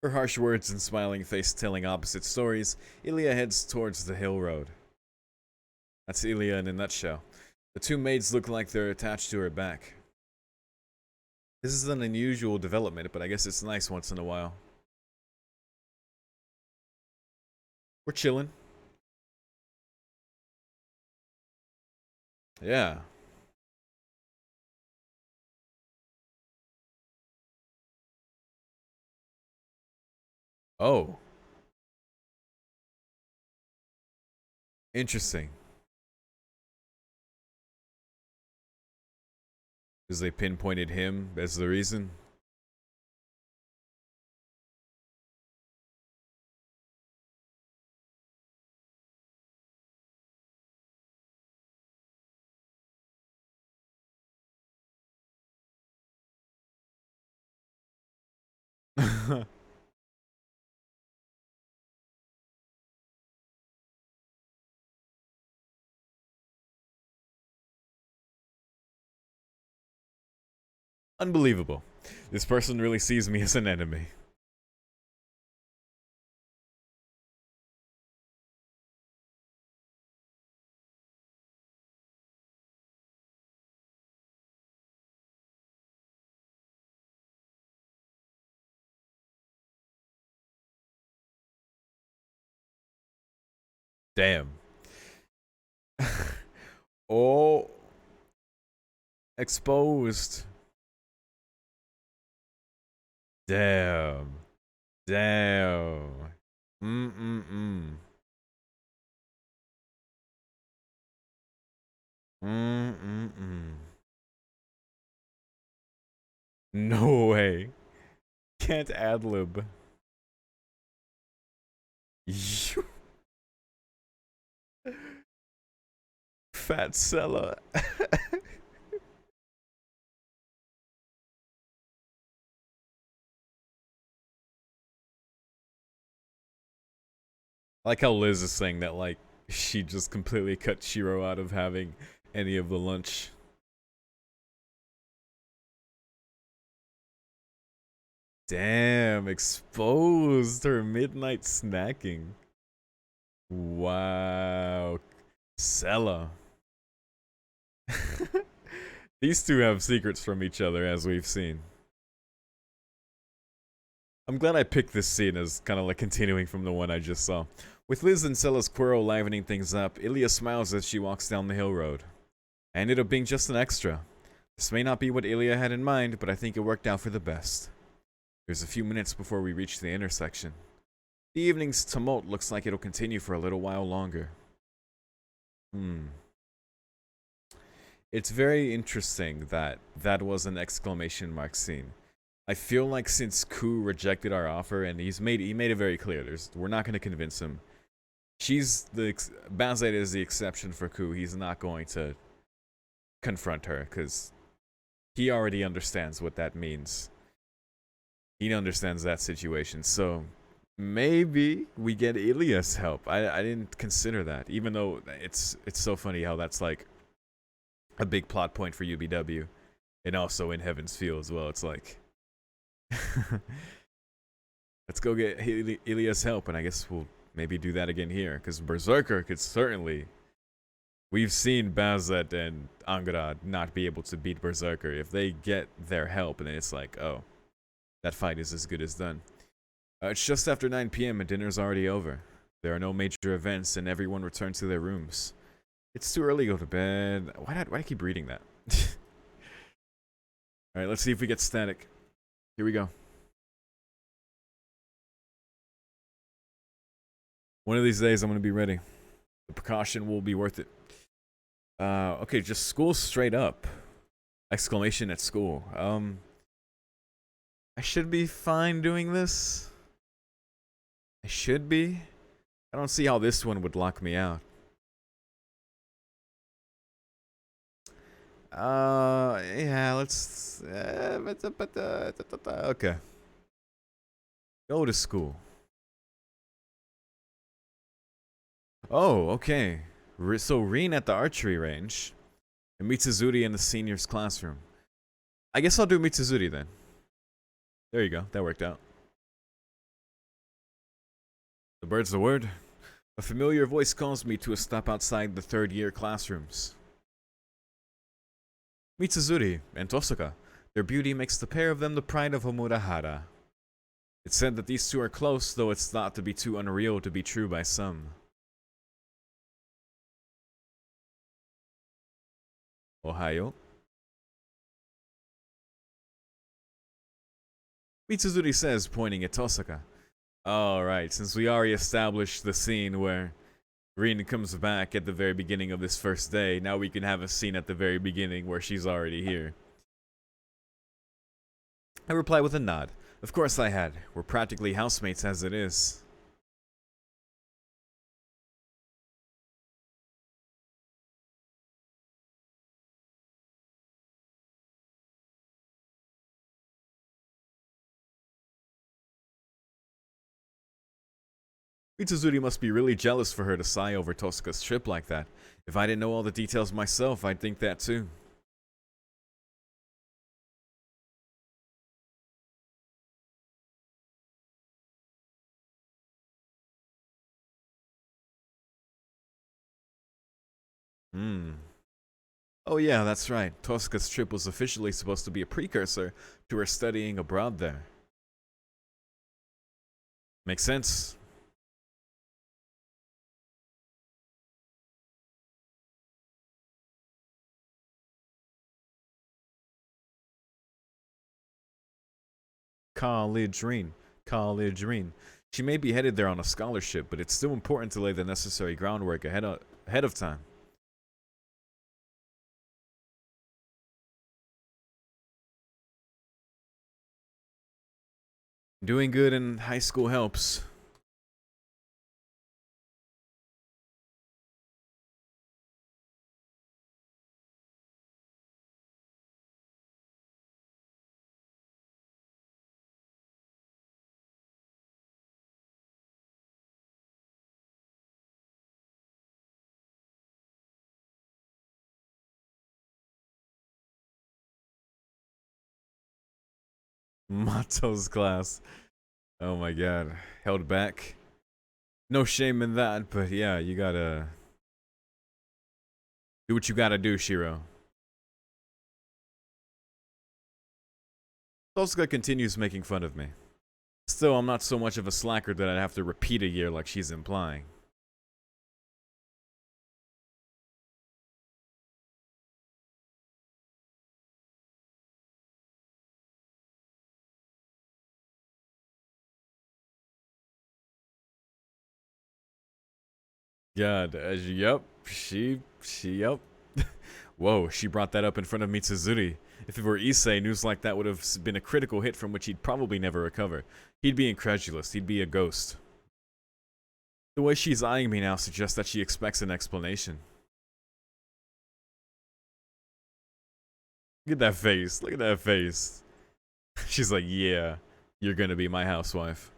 Her harsh words and smiling face telling opposite stories, Ilya heads towards the hill road. That's Ilya in a nutshell. The two maids look like they're attached to her back. This is an unusual development, but I guess it's nice once in a while. We're chilling. Yeah. Oh, interesting. Because they pinpointed him as the reason. Unbelievable. This person really sees me as an enemy. Damn. Oh, exposed. Damn. Damn. Mm-mm-mm. Mm-mm-mm. No way. Can't ad lib. Fat seller. I like how Liz is saying that, like, she just completely cut Shiro out of having any of the lunch. Damn, exposed her midnight snacking. Wow. Sella. These two have secrets from each other, as we've seen. I'm glad I picked this scene as kind of like continuing from the one I just saw. With Liz and Sella's quarrel livening things up, Ilya smiles as she walks down the hill road. I ended up being just an extra. This may not be what Ilya had in mind, but I think it worked out for the best. There's a few minutes before we reach the intersection. The evening's tumult looks like it'll continue for a little while longer. It's very interesting that that was an exclamation mark scene. I feel like since Ku rejected our offer, and he made it very clear, we're not going to convince him. Bazet is the exception for Ku. He's not going to confront her because he already understands what that means. He understands that situation. So maybe we get Ilya's help. I didn't consider that, even though it's so funny how that's like a big plot point for UBW, and also in Heaven's Feel as well. It's like, let's go get Ilya's help, and I guess we'll maybe do that again here, because Berserker could certainly. We've seen Bazet and Angara not be able to beat Berserker. If they get their help, and then it's like, oh, that fight is as good as done. It's just after 9 p.m. and dinner's already over. There are no major events, and everyone returns to their rooms. It's too early to go to bed. Why do I keep reading that? Alright, let's see if we get static. Here we go. One of these days I'm going to be ready. The precaution will be worth it. Okay, just school straight up. Exclamation at school. I should be fine doing this. I should be. I don't see how this one would lock me out. Yeah, let's. Okay. Go to school. Oh, okay. So Rin at the archery range, and Mitsuzuri in the seniors' classroom. I guess I'll do Mitsuzuri then. There you go. That worked out. The bird's the word. A familiar voice calls me to a stop outside the third-year classrooms. Mitsuzuri and Tosaka. Their beauty makes the pair of them the pride of Homurahara. It's said that these two are close, though it's thought to be too unreal to be true by some. Ohio. Mitsuzuri says, pointing at Tosaka. Alright, since we already established the scene where Rin comes back at the very beginning of this first day, now we can have a scene at the very beginning where she's already here. I reply with a nod. Of course I had. We're practically housemates as it is. Mitsuzuri must be really jealous for her to sigh over Tosaka's trip like that. If I didn't know all the details myself, I'd think that too. Oh yeah, that's right. Tosaka's trip was officially supposed to be a precursor to her studying abroad there. Makes sense. College Rin. College Rin. She may be headed there on a scholarship, but it's still important to lay the necessary groundwork ahead of time. Doing good in high school helps. Mato's class. Oh my god. Held back. No shame in that, but yeah, you gotta do what you gotta do, Shirou. Tosuka continues making fun of me. Still, I'm not so much of a slacker that I'd have to repeat a year like she's implying. God, yep. Whoa, she brought that up in front of Mitsuzuri. If it were Issei, news like that would have been a critical hit from which he'd probably never recover. He'd be incredulous, he'd be a ghost. The way she's eyeing me now suggests that she expects an explanation. Look at that face, look at that face. She's like, yeah, you're gonna be my housewife.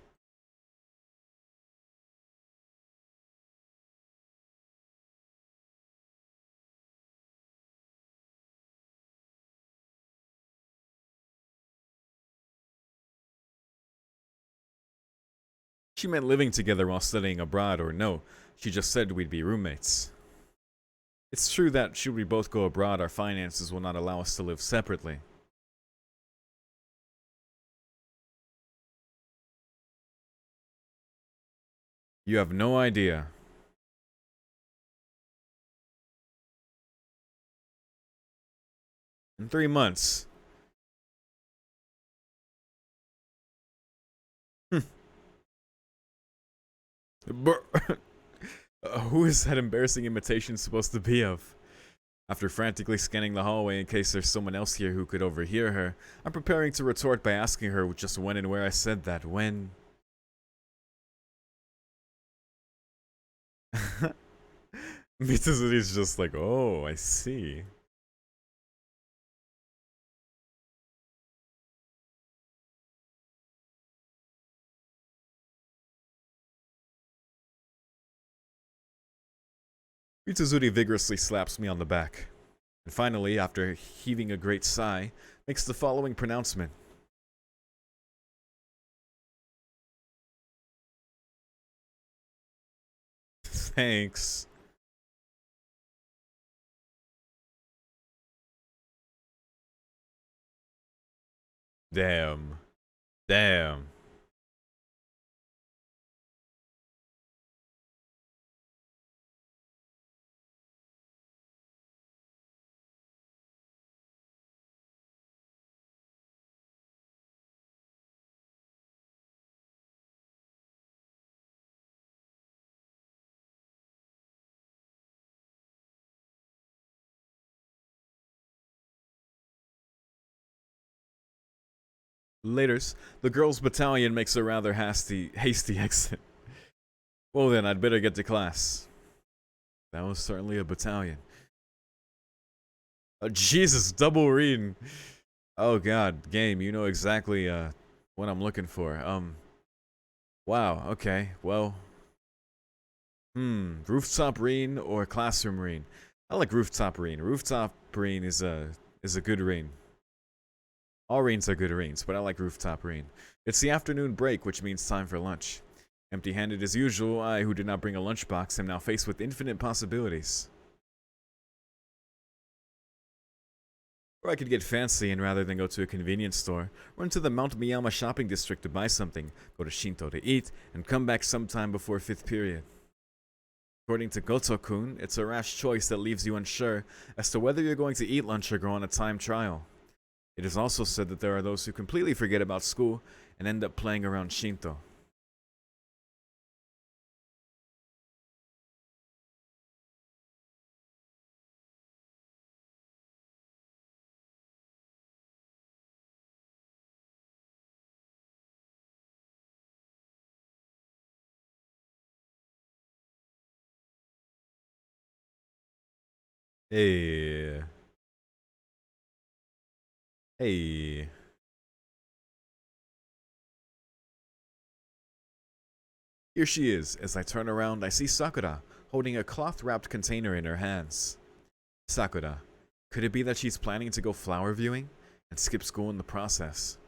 She meant living together while studying abroad, or no, she just said we'd be roommates. It's true that should we both go abroad, our finances will not allow us to live separately. You have no idea. In 3 months. Who is that embarrassing imitation supposed to be of? After frantically scanning the hallway in case there's someone else here who could overhear her, I'm preparing to retort by asking her just when and where I said that. When? Mitsuzuri's just like, oh, I see. Mitsuzuri vigorously slaps me on the back. And finally, after heaving a great sigh, makes the following pronouncement. Thanks. Damn. Damn. Laters, the girls' battalion makes a rather hasty exit. Well then, I'd better get to class. That was certainly a battalion. Oh, Jesus, double reading. Oh god, game, you know exactly what I'm looking for. Wow, okay, well. Rooftop reading or classroom reading? I like rooftop reading. Rooftop reading is a good reading. All readings are good readings, but I like rooftop reading. It's the afternoon break, which means time for lunch. Empty-handed as usual, I, who did not bring a lunchbox, am now faced with infinite possibilities. Or I could get fancy and rather than go to a convenience store, run to the Mount Miyama shopping district to buy something, go to Shinto to eat, and come back sometime before 5th period. According to Goto-kun, it's a rash choice that leaves you unsure as to whether you're going to eat lunch or go on a time trial. It is also said that there are those who completely forget about school and end up playing around Shinto. Hey. Hey. Here she is. As I turn around, I see Sakura, holding a cloth-wrapped container in her hands. Sakura. Could it be that she's planning to go flower viewing and skip school in the process?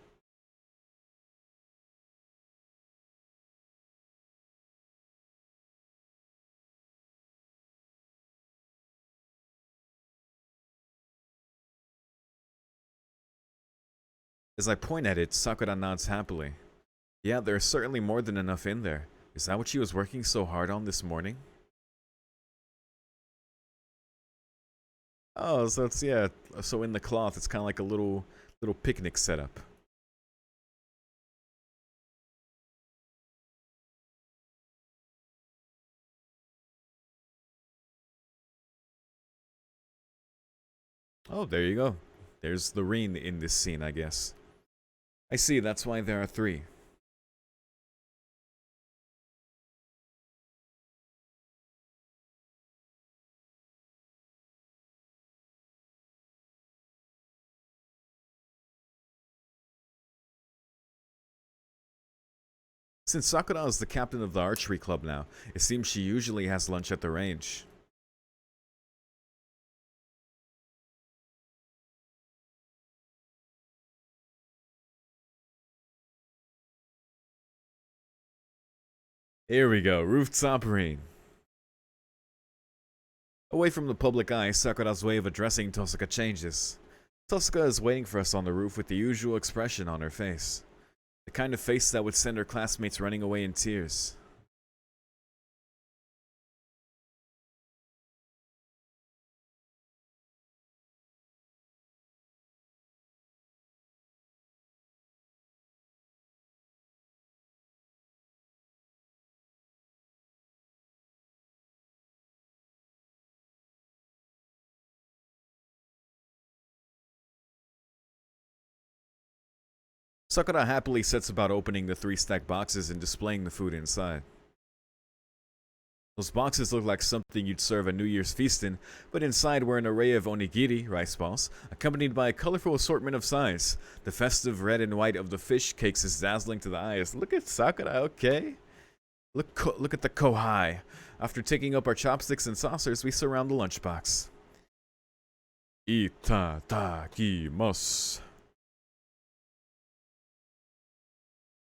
As I point at it, Sakura nods happily. Yeah, there's certainly more than enough in there. Is that what she was working so hard on this morning? Oh, so it's, yeah, so in the cloth, it's kind of like a little picnic setup. Oh, there you go. There's the rain in this scene, I guess. I see, that's why there are three. Since Sakura is the captain of the archery club now, it seems she usually has lunch at the range. Here we go, rooftop rain. Away from the public eye, Sakura's way of addressing Tosuka changes. Tosuka is waiting for us on the roof with the usual expression on her face. The kind of face that would send her classmates running away in tears. Sakura happily sets about opening the 3-stack boxes and displaying the food inside. Those boxes look like something you'd serve a New Year's feast in, but inside were an array of onigiri, rice balls, accompanied by a colorful assortment of sides. The festive red and white of the fish cakes is dazzling to the eyes. Look at Sakura, okay? Look at the kohai. After taking up our chopsticks and saucers, we surround the lunchbox. Itadakimasu.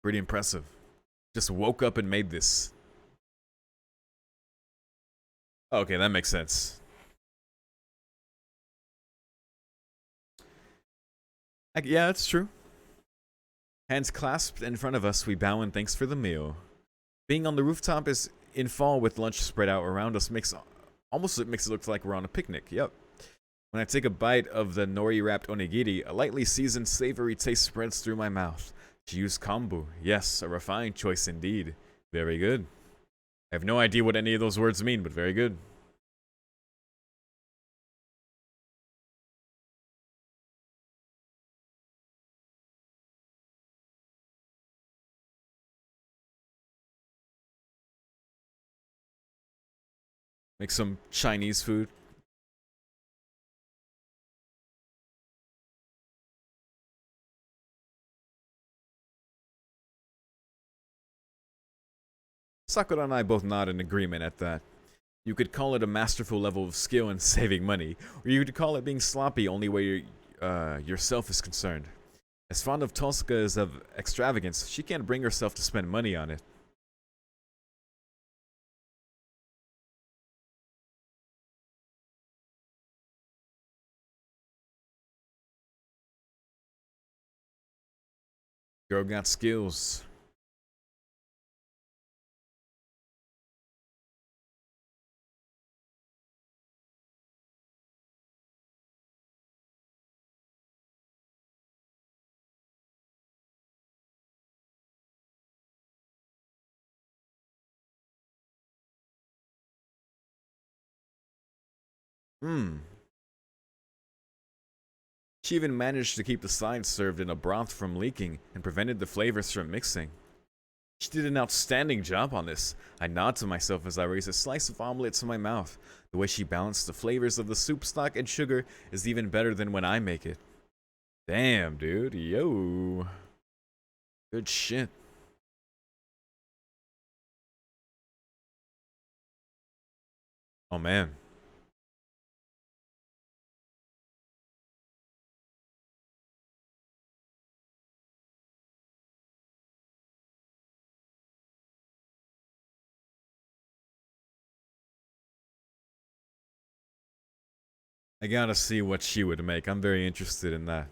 Pretty impressive. Just woke up and made this. Okay, that makes sense. Yeah, it's true. Hands clasped in front of us, we bow in thanks for the meal. Being on the rooftop is in fall with lunch spread out around us makes it look like we're on a picnic. Yep. When I take a bite of the nori-wrapped onigiri, a lightly seasoned savory taste spreads through my mouth. She used kombu. Yes, a refined choice indeed. Very good. I have no idea what any of those words mean, but very good. Make some Chinese food. Sakura and I both nod in agreement at that. You could call it a masterful level of skill in saving money, or you could call it being sloppy only where yourself is concerned. As fond of Tosuka as of extravagance, she can't bring herself to spend money on it. Girl got skills. Hmm. She even managed to keep the sides served in a broth from leaking and prevented the flavors from mixing. She did an outstanding job on this. I nod to myself as I raise a slice of omelet to my mouth. The way she balanced the flavors of the soup stock and sugar is even better than when I make it. Damn, dude. Yo. Good shit. Oh, man. I gotta see what she would make. I'm very interested in that.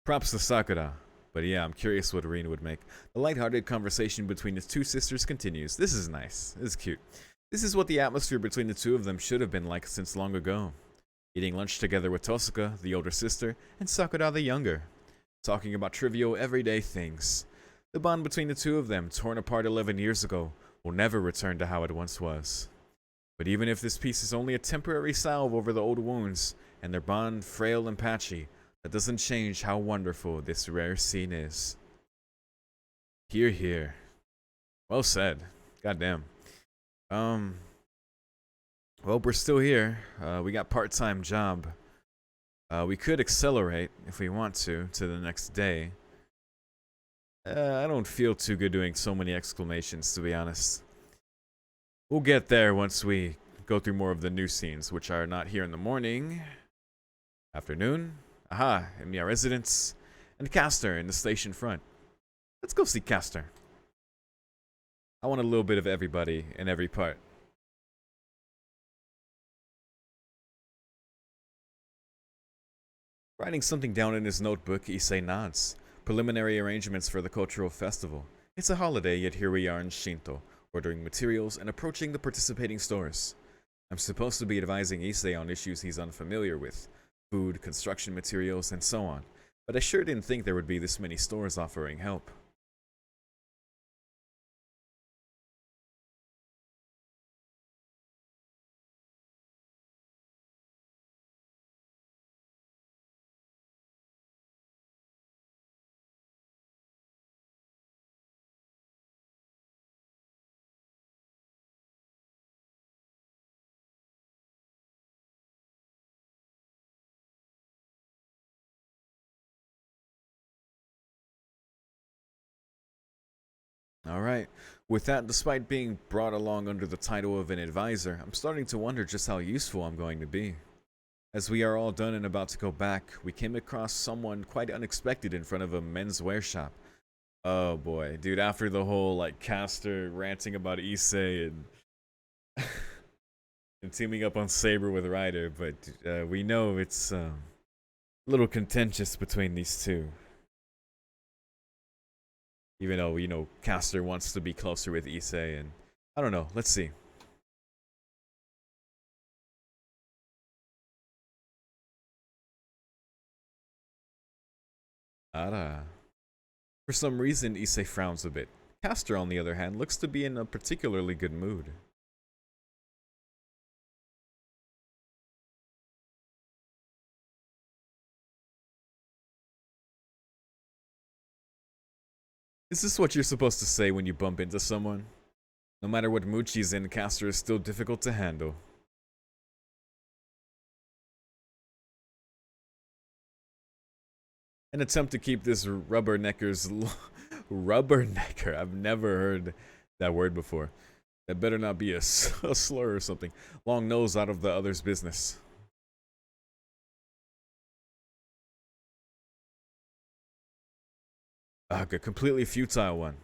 Props to Sakura. But yeah, I'm curious what Rin would make. The lighthearted conversation between his two sisters continues. This is nice. This is cute. This is what the atmosphere between the two of them should have been like since long ago. Eating lunch together with Tosuka, the older sister, and Sakura, the younger. Talking about trivial, everyday things. The bond between the two of them, torn apart 11 years ago, will never return to how it once was. But even if this piece is only a temporary salve over the old wounds, and their bond frail and patchy, that doesn't change how wonderful this rare scene is. Hear, hear. Well said. Goddamn. Well, we're still here. We got part-time job. We could accelerate if we want to the next day. I don't feel too good doing so many exclamations, to be honest. We'll get there once we go through more of the new scenes, which are not here in the morning, afternoon, aha, in our residence, and Castor in the station front. Let's go see Castor. I want a little bit of everybody in every part. Writing something down in his notebook, Issei nods. Preliminary arrangements for the cultural festival. It's a holiday, yet here we are in Shinto, ordering materials and approaching the participating stores. I'm supposed to be advising Issei on issues he's unfamiliar with. Food, construction materials, and so on. But I sure didn't think there would be this many stores offering help. Alright, with that, despite being brought along under the title of an advisor, I'm starting to wonder just how useful I'm going to be. As we are all done and about to go back, we came across someone quite unexpected in front of a menswear shop. Oh boy, dude, after the whole, like, Castor ranting about Issei and, and teaming up on Saber with Ryder, but we know it's a little contentious between these two. Even though, you know, Castor wants to be closer with Issei, and I don't know, let's see. Ara. For some reason, Issei frowns a bit. Castor, on the other hand, looks to be in a particularly good mood. Is this what you're supposed to say when you bump into someone? No matter what mood she's in, Castor is still difficult to handle. An attempt to keep this rubbernecker. I've never heard that word before. That better not be a slur or something. Long nose out of the other's business. Ugh, a completely futile one.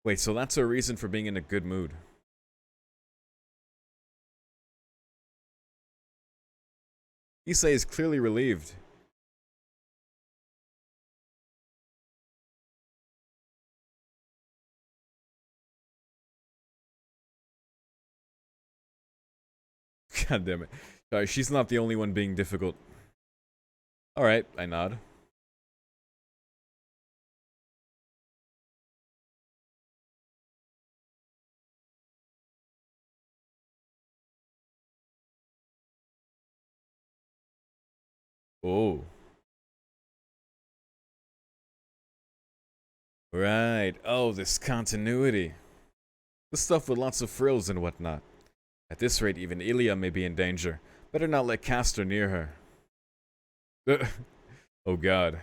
Wait, so that's a reason for being in a good mood. Issei is clearly relieved. God damn it. Sorry, she's not the only one being difficult. Alright, I nod. Oh. Right. Oh, this continuity. The stuff with lots of frills and whatnot. At this rate, even Ilya may be in danger. Better not let Castor near her. Oh god.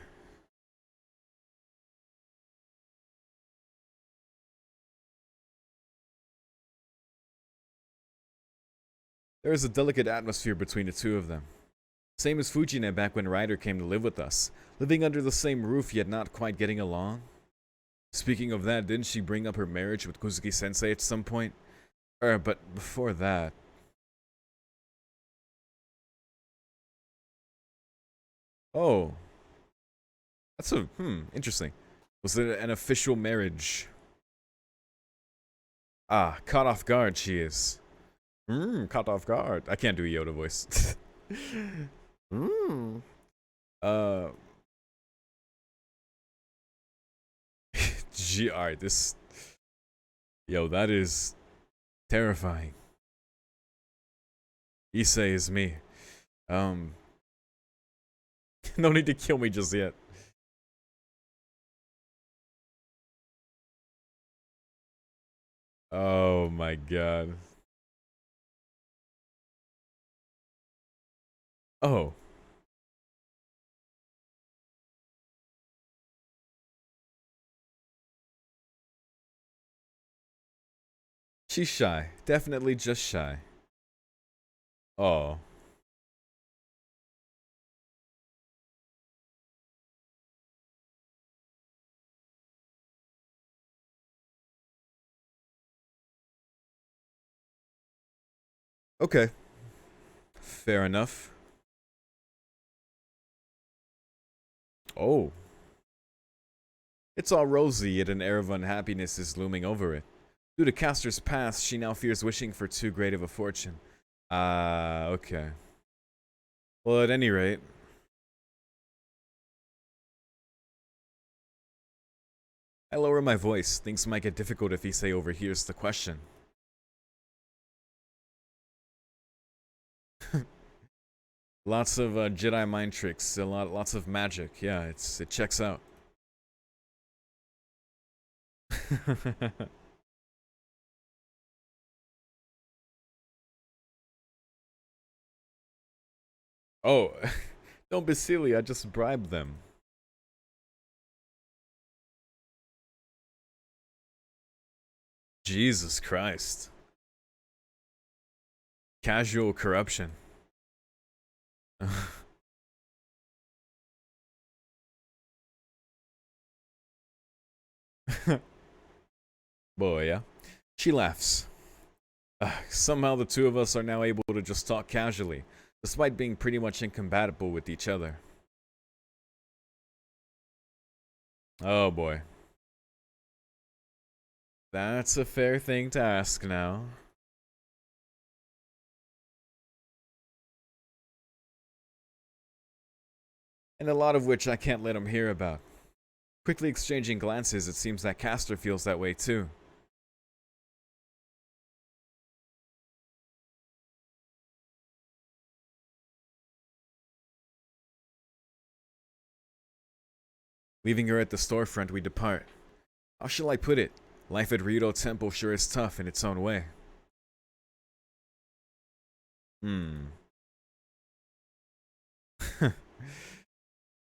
There is a delicate atmosphere between the two of them. Same as Fujine back when Ryder came to live with us. Living under the same roof yet not quite getting along. Speaking of that, didn't she bring up her marriage with Kuzuki-sensei at some point? But before that... Oh. That's a interesting. Was it an official marriage? Ah, caught off guard she is. Caught off guard. I can't do a Yoda voice. Uh alright, this yo, that is terrifying. Issei is me. No need to kill me just yet. Oh my god. Oh. She's shy. Definitely just shy. Oh. Okay. Fair enough. Oh. It's all rosy, yet an air of unhappiness is looming over it. Due to Castor's past, she now fears wishing for too great of a fortune. Okay. Well, at any rate. I lower my voice. Things might get difficult if Issei overhears the question. Lots of Jedi mind tricks, lots of magic. Yeah, it checks out. Oh, don't be silly. I just bribed them. Jesus Christ. Casual corruption. Boy, yeah. She laughs. Somehow the two of us are now able to just talk casually, despite being pretty much incompatible with each other. Oh boy. That's a fair thing to ask now. And a lot of which I can't let him hear about. Quickly exchanging glances, it seems that Castor feels that way too. Leaving her at the storefront, we depart. How shall I put it? Life at Rito Temple sure is tough in its own way.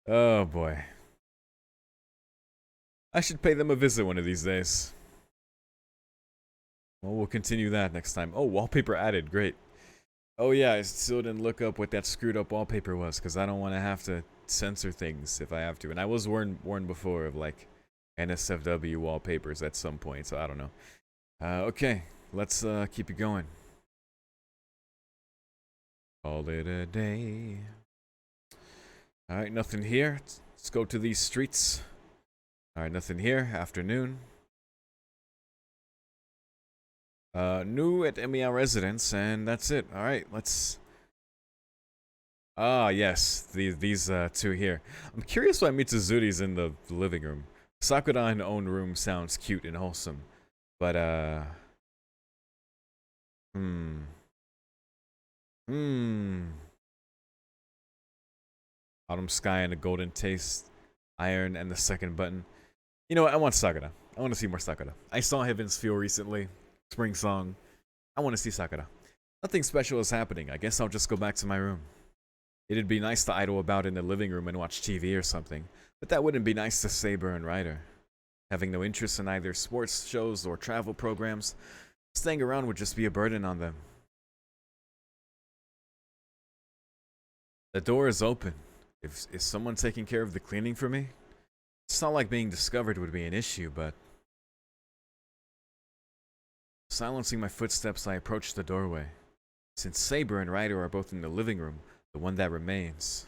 Oh boy. I should pay them a visit one of these days. Well, we'll continue that next time. Oh, wallpaper added. Great. Oh yeah, I still didn't look up what that screwed up wallpaper was, because I don't want to have to censor things if I have to. And I was warned before of like NSFW wallpapers at some point, so I don't know. Okay, let's keep it going. Call it a day. Alright, nothing here. Let's go to these streets. Alright, nothing here. Afternoon. New at Emiya residence, and that's it. Alright, let's... Ah, yes. These two here. I'm curious why Mitsuzuri's in the living room. Sakura in her own room sounds cute and wholesome. But, Autumn sky and a golden taste. Iron and the second button. You know what? I want Sakura. I want to see more Sakura. I saw Heaven's Feel recently. Spring song. I want to see Sakura. Nothing special is happening. I guess I'll just go back to my room. It'd be nice to idle about in the living room and watch TV or something. But that wouldn't be nice to Saber and Ryder. Having no interest in either sports shows or travel programs, staying around would just be a burden on them. The door is open. Is someone taking care of the cleaning for me? It's not like being discovered would be an issue, but... Silencing my footsteps, I approach the doorway. Since Saber and Ryder are both in the living room, the one that remains.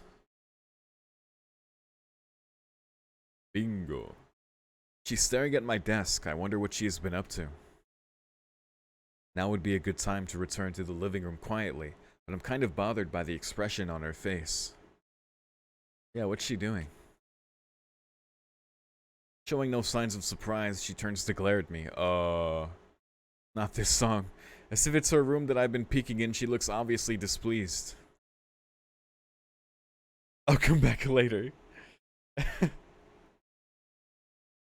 Bingo. She's staring at my desk. I wonder what she has been up to. Now would be a good time to return to the living room quietly, but I'm kind of bothered by the expression on her face. Yeah, what's she doing? Showing no signs of surprise, she turns to glare at me. Not this song. As if it's her room that I've been peeking in, she looks obviously displeased. I'll come back later.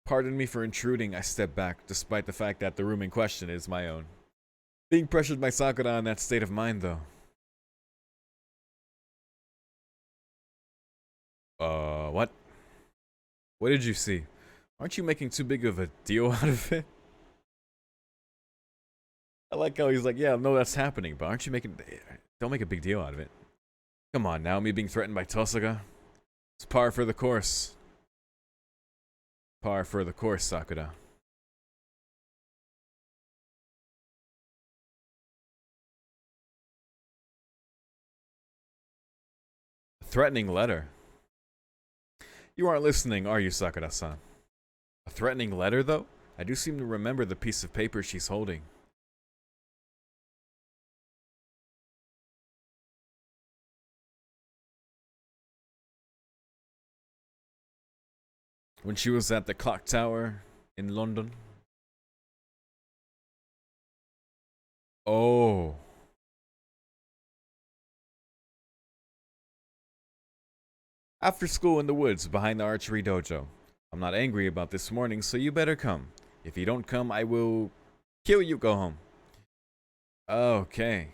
Pardon me for intruding, I step back, despite the fact that the room in question is my own. Being pressured by Sakura in that state of mind, though. What? What did you see? Aren't you making too big of a deal out of it? I like how he's like, yeah, no, that's happening, but aren't you making... Don't make a big deal out of it. Come on now, me being threatened by Tosaka? It's par for the course. Par for the course, Sakura. A threatening letter. You aren't listening, are you, Sakura-san? A threatening letter, though? I do seem to remember the piece of paper she's holding. When she was at the clock tower in London. Oh. After school in the woods behind the archery dojo. I'm not angry about this morning, so you better come. If you don't come, I will kill you. Go home. Okay.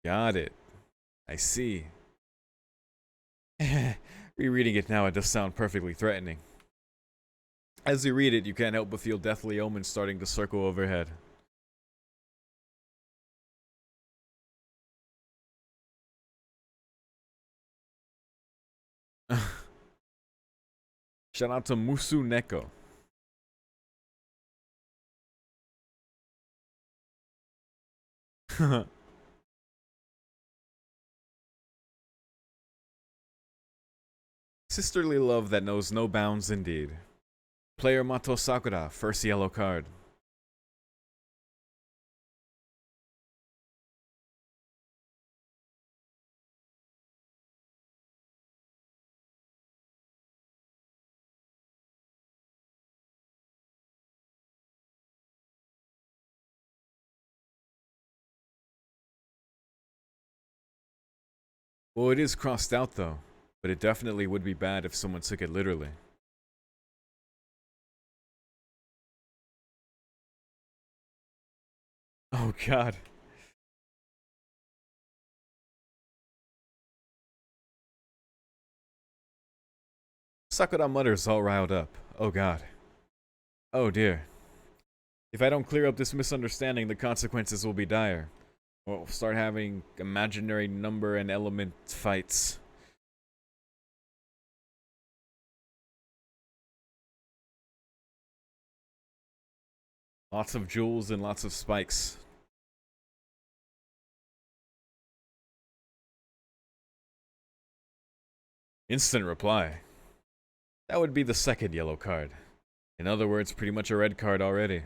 Got it. I see. Rereading it now, it does sound perfectly threatening. As you read it, you can't help but feel deathly omens starting to circle overhead. Shout out to Musu Neko. Sisterly love that knows no bounds indeed. Player Mato Sakura, first yellow card. Well, it is crossed out though, but it definitely would be bad if someone took it literally. Oh god. Sakura mutters all riled up. Oh god. Oh dear. If I don't clear up this misunderstanding, the consequences will be dire. We'll start having imaginary number and element fights. Lots of jewels and lots of spikes. Instant reply. That would be the second yellow card. In other words, pretty much a red card already.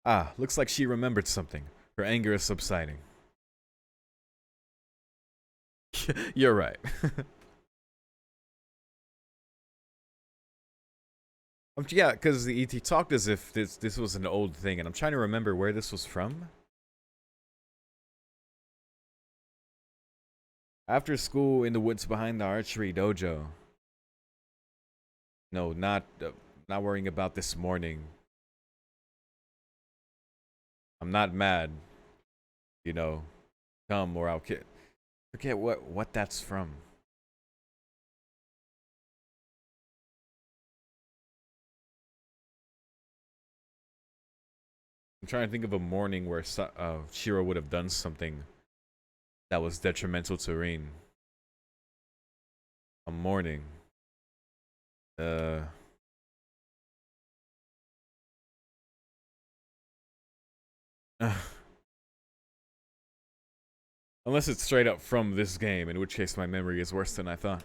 Ah, looks like she remembered something. Her anger is subsiding. You're right. Yeah, because he talked as if this was an old thing, and I'm trying to remember where this was from. After school in the woods behind the archery dojo. No, not worrying about this morning. I'm not mad. You know, come or I'll forget what that's from. I'm trying to think of a morning where Shirou would have done something that was detrimental to Rin. A morning. Uh. Unless it's straight up from this game, in which case my memory is worse than I thought.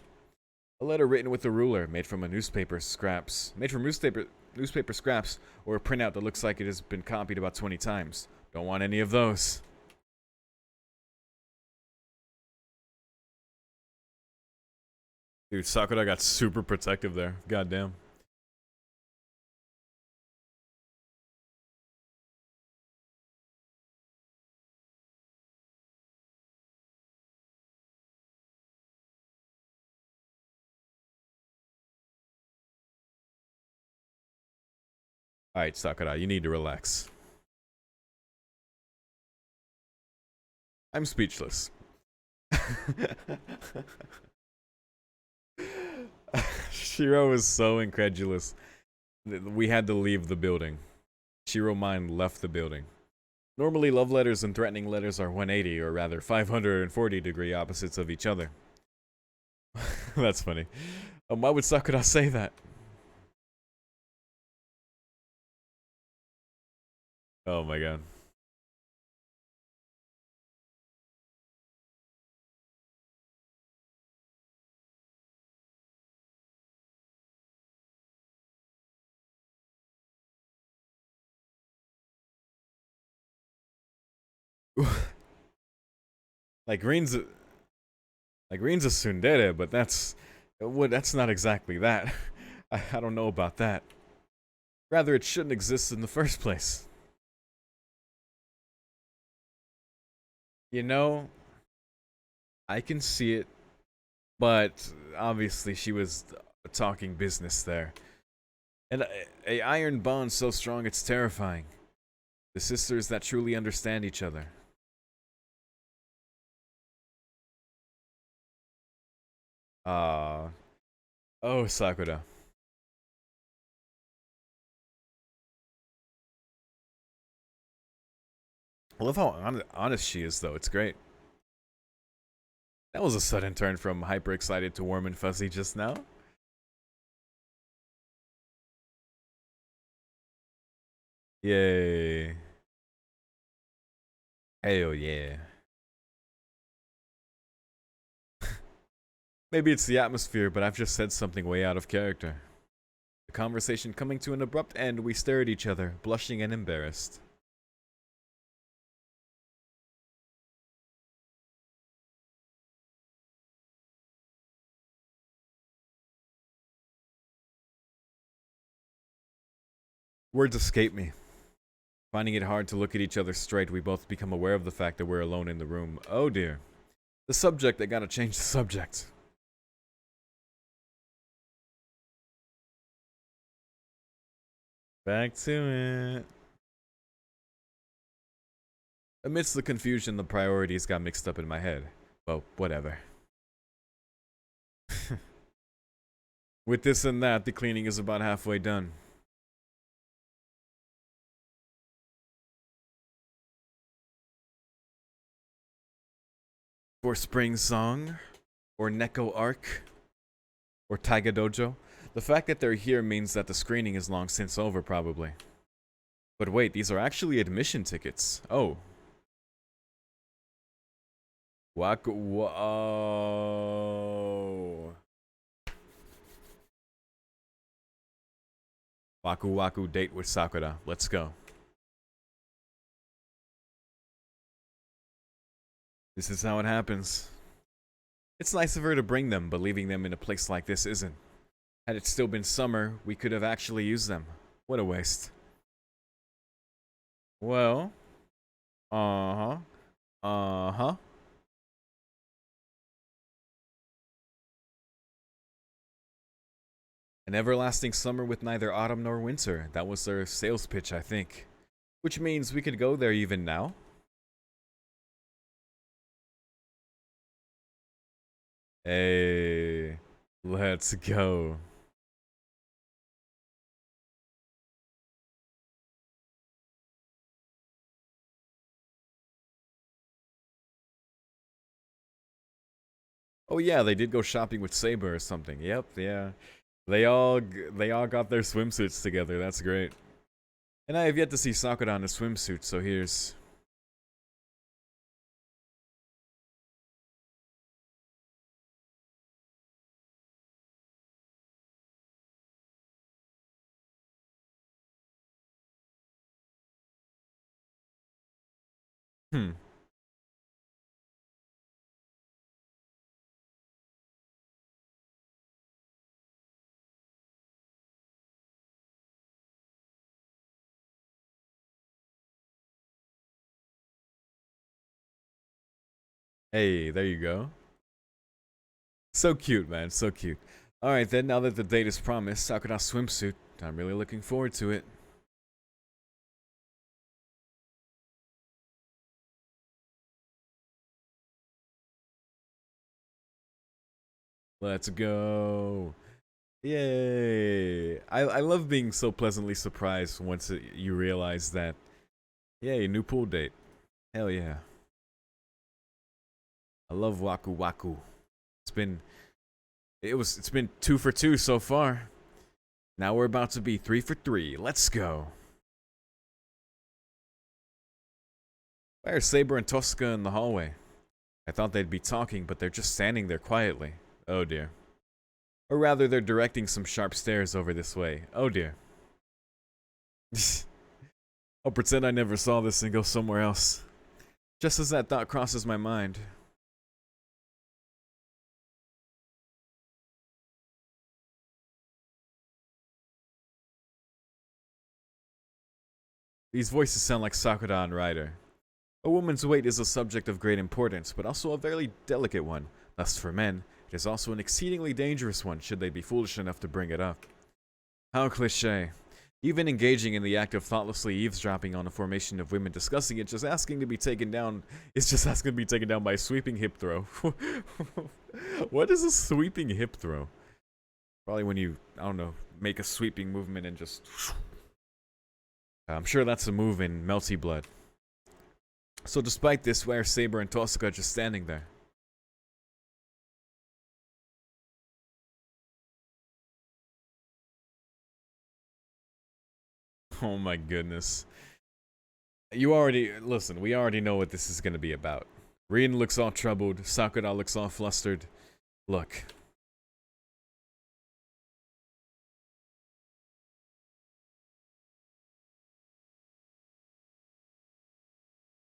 A letter written with a ruler, made from newspaper scraps, or a printout that looks like it has been copied about 20 times. Don't want any of those. Dude, Sakura got super protective there. Goddamn. Alright, Sakura, you need to relax. I'm speechless. Shirou is so incredulous. We had to leave the building. Shirou mind left the building. Normally, love letters and threatening letters are 180, or rather 540-degree opposites of each other. That's funny. Why would Sakura say that? Oh my god. Like green's a tsundere, but that's not exactly that. I don't know about that. Rather, it shouldn't exist in the first place. You know, I can see it, but obviously she was talking business there. And a iron bond so strong it's terrifying. The sisters that truly understand each other. Oh, Sakura. I love how honest she is, though. It's great. That was a sudden turn from hyper excited to warm and fuzzy just now. Yay. Hell yeah. Maybe it's the atmosphere, but I've just said something way out of character. The conversation coming to an abrupt end, we stare at each other, blushing and embarrassed. Words escape me. Finding it hard to look at each other straight, we both become aware of the fact that we're alone in the room. Oh dear. The subject, I gotta change the subject. Back to it. Amidst the confusion, the priorities got mixed up in my head. Well, whatever. With this and that, the cleaning is about halfway done. For Spring Song, or Neko Arc, or Taiga Dojo, the fact that they're here means that the screening is long since over, probably. But wait, these are actually admission tickets. Oh. Whoa. Waku Waku date with Sakura. Let's go. This is how it happens. It's nice of her to bring them, but leaving them in a place like this isn't. Had it still been summer, we could have actually used them. What a waste. Well. Uh-huh. Uh-huh. An everlasting summer with neither autumn nor winter. That was their sales pitch, I think. Which means we could go there even now. Hey, let's go. Oh yeah, they did go shopping with Saber or something. Yep, yeah. They all got their swimsuits together. That's great. And I have yet to see Sakura in a swimsuit, so here's Hmm. Hey, there you go. So cute, man. So cute. All right, then. Now that the date is promised, Sakura's swimsuit. I'm really looking forward to it. Let's go. Yay. I love being so pleasantly surprised once you realize that, yay, new pool date. Hell yeah. I love Waku Waku. It's been it's been 2 for 2 so far. Now we're about to be 3 for 3. Let's go. Why are Saber and Tosca in the hallway? I thought they'd be talking, but they're just standing there quietly. Oh dear. Or rather, they're directing some sharp stares over this way. Oh dear. I'll pretend I never saw this and go somewhere else. Just as that thought crosses my mind. These voices sound like Sakura and Ryder. A woman's weight is a subject of great importance, but also a very delicate one. Thus, for men, it is also an exceedingly dangerous one should they be foolish enough to bring it up. How cliche. Even engaging in the act of thoughtlessly eavesdropping on a formation of women discussing it, just asking to be taken down, is just asking to be taken down by a sweeping hip throw. What is a sweeping hip throw? Probably when you, I don't know, make a sweeping movement and just... I'm sure that's a move in Melty Blood. So despite this, why are Saber and Tosca just standing there? Oh my goodness. You already, listen, we already know what this is going to be about. Rin looks all troubled, Sakura looks all flustered. Look.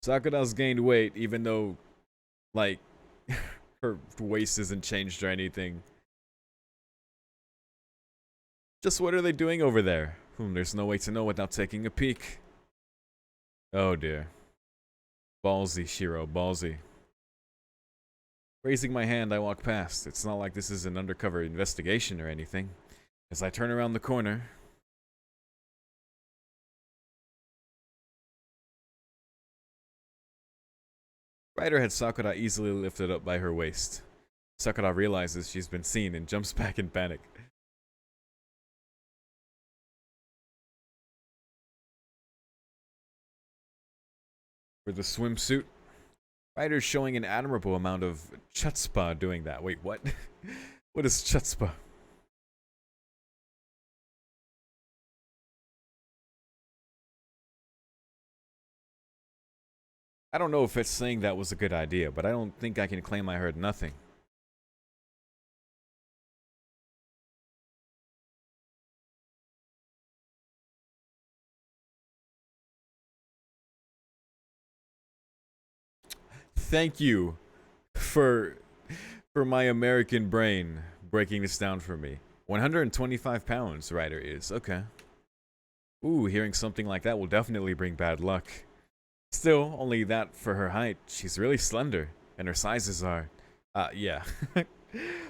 Sakura's gained weight even though, like, her waist isn't changed or anything. Just what are they doing over there? There's no way to know without taking a peek. Oh dear. Ballsy, Shirou, ballsy. Raising my hand, I walk past. It's not like this is an undercover investigation or anything. As I turn around the corner... Ryder had Sakura easily lifted up by her waist. Sakura realizes she's been seen and jumps back in panic. For the swimsuit, Ryder's showing an admirable amount of chutzpah doing that. Wait, what? What is chutzpah? I don't know if it's saying that was a good idea, but I don't think I can claim I heard nothing. Thank you for my American brain breaking this down for me. 125 pounds, Ryder is. Okay. Ooh, hearing something like that will definitely bring bad luck. Still, only that for her height. She's really slender, and her sizes are... yeah.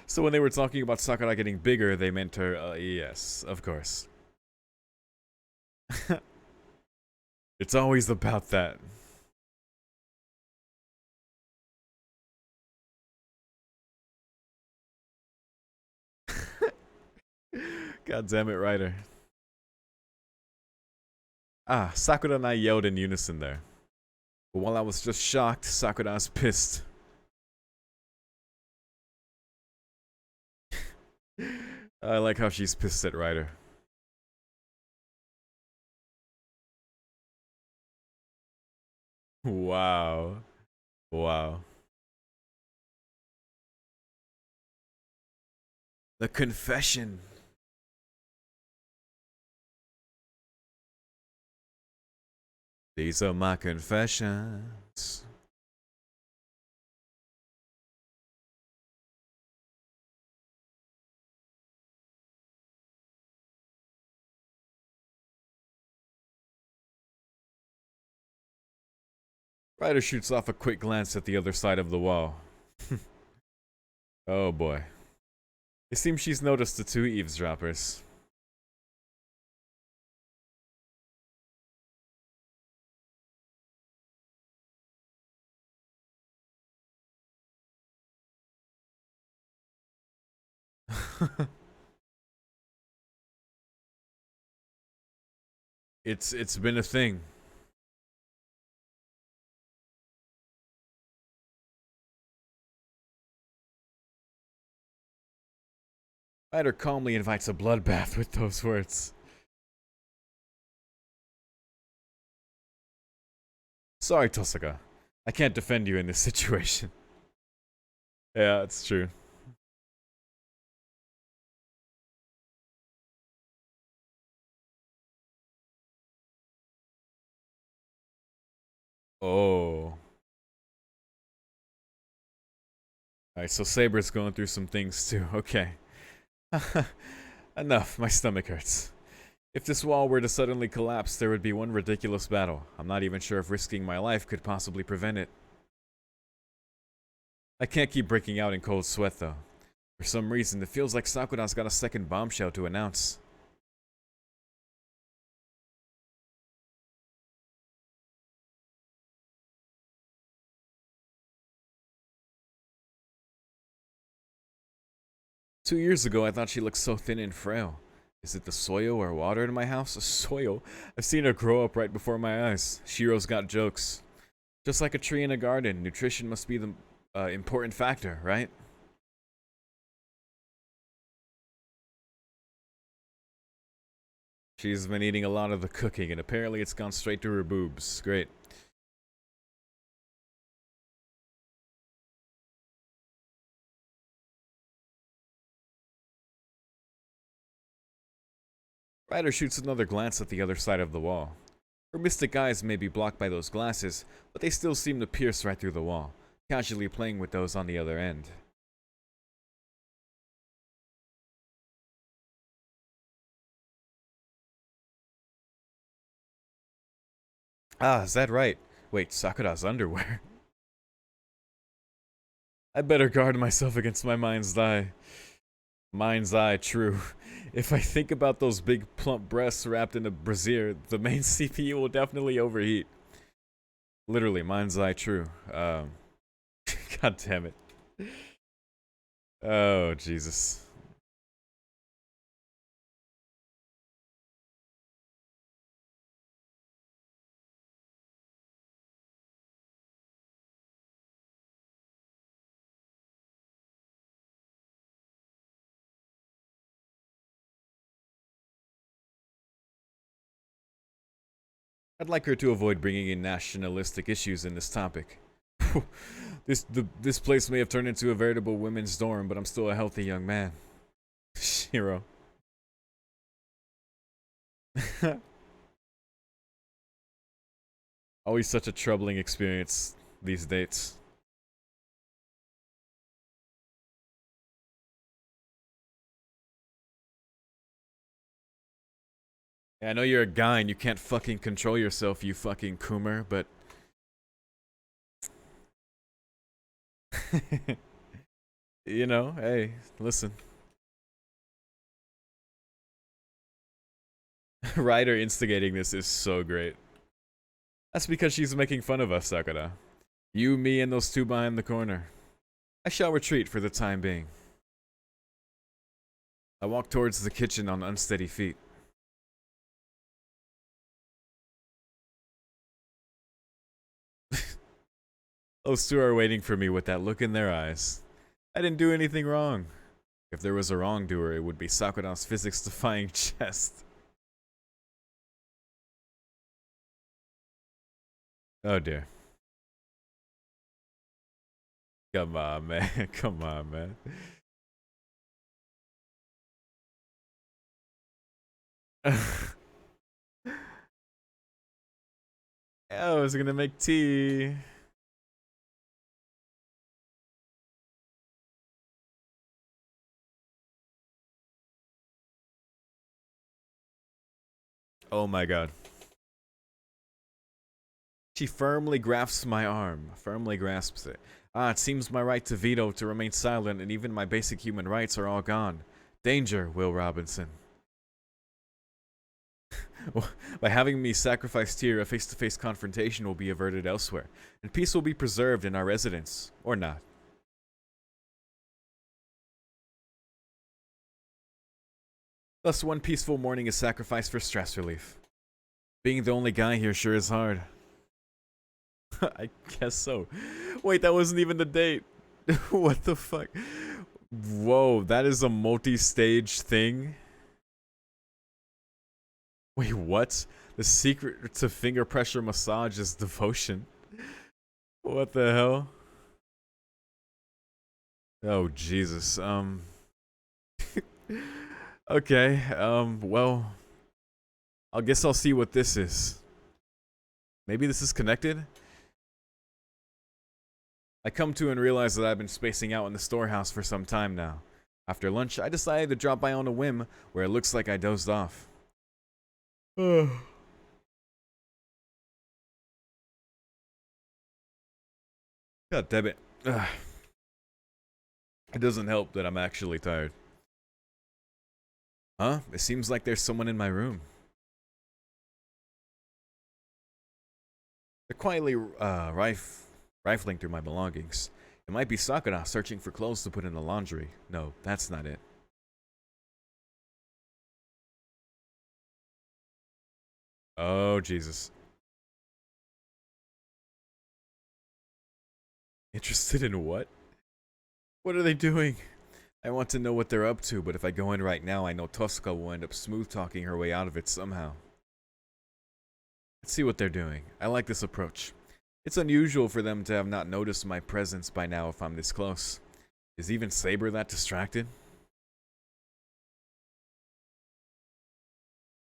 So when they were talking about Sakura getting bigger, they meant her, yes, of course. It's always about that. God damn it, Ryder. Ah, Sakura and I yelled in unison there. But while I was just shocked, Sakura's pissed. I like how she's pissed at Ryder. Wow. Wow. The confession. These are my confessions. Ryder shoots off a quick glance at the other side of the wall. Oh boy. It seems she's noticed the two eavesdroppers. It's been a thing. Ryder calmly invites a bloodbath with those words. Sorry, Tosaka. I can't defend you in this situation. Yeah, it's true. Oh. Alright, so Saber's going through some things too. Okay. Enough, my stomach hurts. If this wall were to suddenly collapse, there would be one ridiculous battle. I'm not even sure if risking my life could possibly prevent it. I can't keep breaking out in cold sweat, though. For some reason, it feels like Sakura's got a second bombshell to announce. "2 years ago, I thought she looked so thin and frail. Is it the soil or water in my house? Soil? I've seen her grow up right before my eyes. Shirou's got jokes. Just like a tree in a garden, nutrition must be the important factor, right?" She's been eating a lot of the cooking, and apparently it's gone straight to her boobs. Great. Ryder shoots another glance at the other side of the wall. Her mystic eyes may be blocked by those glasses, but they still seem to pierce right through the wall, casually playing with those on the other end. Ah, is that right? Wait, Sakura's underwear. I better guard myself against my mind's eye. Mind's eye, true. If I think about those big plump breasts wrapped in a brassiere, the main CPU will definitely overheat. Literally, mind's eye, true. God damn it. Oh, Jesus. I'd like her to avoid bringing in nationalistic issues in this topic. This place may have turned into a veritable women's dorm, but I'm still a healthy young man. Shirou. Always such a troubling experience, these dates. Yeah, I know you're a guy and you can't fucking control yourself, you fucking coomer, but... you know, hey, listen. Ryder instigating this is so great. That's because she's making fun of us, Sakura. You, me, and those two behind the corner. I shall retreat for the time being. I walk towards the kitchen on unsteady feet. Those two are waiting for me with that look in their eyes. I didn't do anything wrong. If there was a wrongdoer, it would be Sakura's physics-defying chest. Oh dear. Come on, man. Come on, man. I was gonna make tea. Oh my god. She firmly grasps my arm. Firmly grasps it. Ah, it seems my right to veto to remain silent and even my basic human rights are all gone. Danger, Will Robinson. By having me sacrificed here, a face-to-face confrontation will be averted elsewhere, and peace will be preserved in our residence. Or not. Thus, one peaceful morning is sacrificed for stress relief. Being the only guy here sure is hard. I guess so. Wait, that wasn't even the date. What the fuck? Whoa, that is a multi-stage thing? Wait, what? The secret to finger pressure massage is devotion. What the hell? Oh, Jesus. Okay, well, I guess I'll see what this is. Maybe this is connected? I come to and realize that I've been spacing out in the storehouse for some time now. After lunch, I decided to drop by on a whim where it looks like I dozed off. God damn it. It doesn't help that I'm actually tired. Huh? It seems like there's someone in my room. They're quietly rifling through my belongings. It might be Sakura searching for clothes to put in the laundry. No, that's not it. Oh, Jesus. Interested in what? What are they doing? I want to know what they're up to, but if I go in right now, I know Tosca will end up smooth-talking her way out of it somehow. Let's see what they're doing. I like this approach. It's unusual for them to have not noticed my presence by now if I'm this close. Is even Saber that distracted?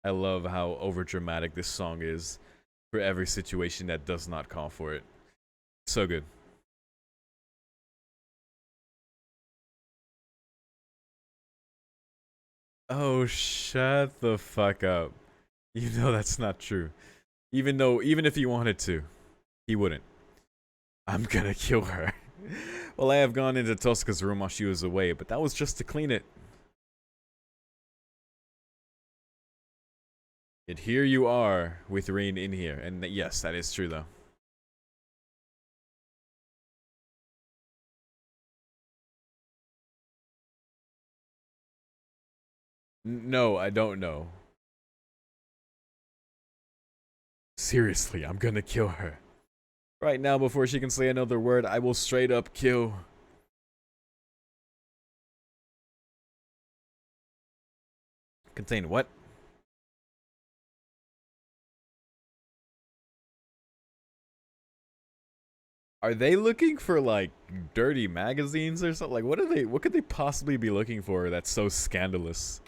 I love how overdramatic this song is for every situation that does not call for it. So good. Oh, shut the fuck up. You know that's not true. Even if he wanted to, he wouldn't. I'm gonna kill her. Well, I have gone into Tosca's room while she was away, but that was just to clean it. And here you are with Rain in here. And yes, that is true though. No, I don't know. Seriously, I'm gonna kill her. Right now, before she can say another word, I will straight up kill. Contain what? Are they looking for like dirty magazines or something? Like what could they possibly be looking for that's so scandalous?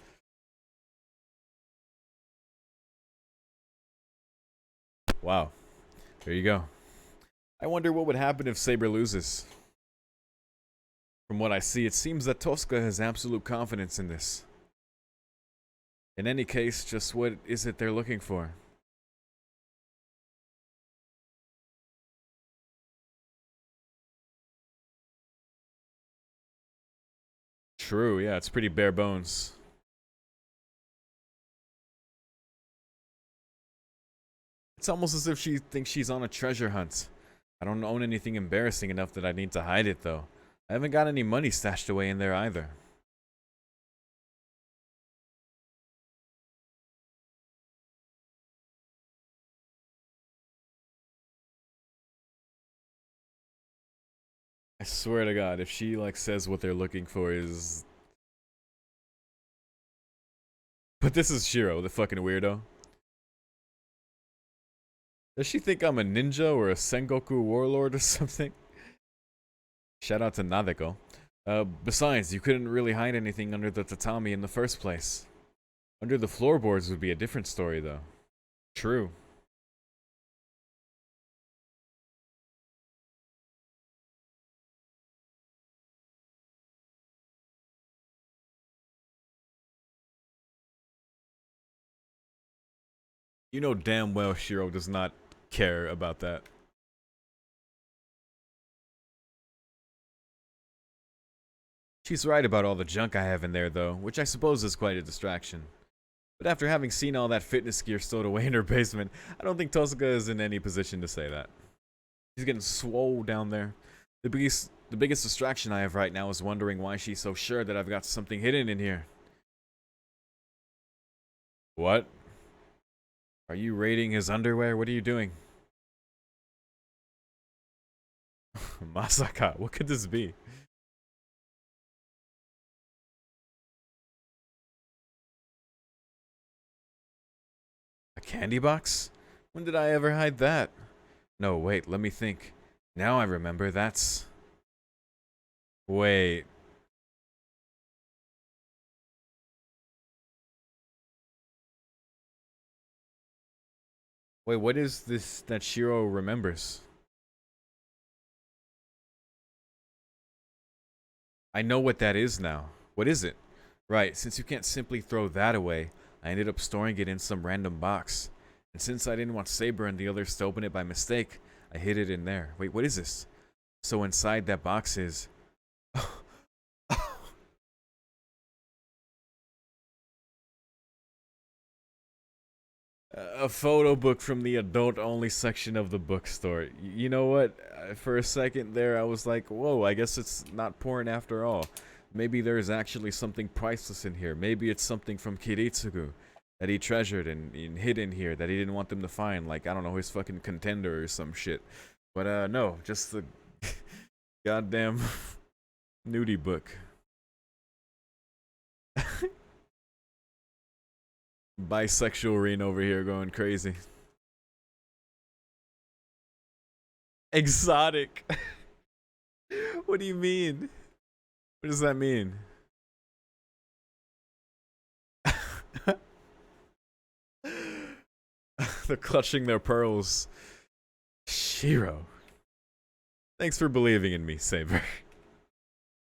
Wow. There you go. I wonder what would happen if Saber loses. From what I see, it seems that Tosca has absolute confidence in this. In any case, just what is it they're looking for? True, yeah, it's pretty bare bones. It's almost as if she thinks she's on a treasure hunt. I don't own anything embarrassing enough that I need to hide it, though. I haven't got any money stashed away in there either. I swear to God, if she like says what they're looking for is... But this is Shirou, the fucking weirdo. Does she think I'm a ninja or a Sengoku warlord or something? Shout out to Nadeko. Besides, you couldn't really hide anything under the tatami in the first place. Under the floorboards would be a different story, though. True. You know damn well Shirou does not care about that. She's right about all the junk I have in there, though, which I suppose is quite a distraction. But after having seen all that fitness gear stowed away in her basement, I don't think Tosca is in any position to say that. She's getting swole down there. The biggest distraction I have right now is wondering why she's so sure that I've got something hidden in here. What? Are you raiding his underwear? What are you doing? Masaka, what could this be? A candy box? When did I ever hide that? No, wait, let me think. Now I remember, that's... Wait. Wait, what is this that Shirou remembers? I know what that is now. What is it? Right, since you can't simply throw that away, I ended up storing it in some random box. And since I didn't want Saber and the others to open it by mistake, I hid it in there. Wait, what is this? So inside that box is... a photo book from the adult-only section of the bookstore. You know what? For a second there, I was like, whoa, I guess it's not porn after all. Maybe there's actually something priceless in here. Maybe it's something from Kiritsugu that he treasured and hid in here that he didn't want them to find. Like, I don't know, his fucking contender or some shit. But, no, just the goddamn nudie book. Bisexual Reen over here going crazy. Exotic. What do you mean? What does that mean? They're clutching their pearls. Shirou. Thanks for believing in me, Saber.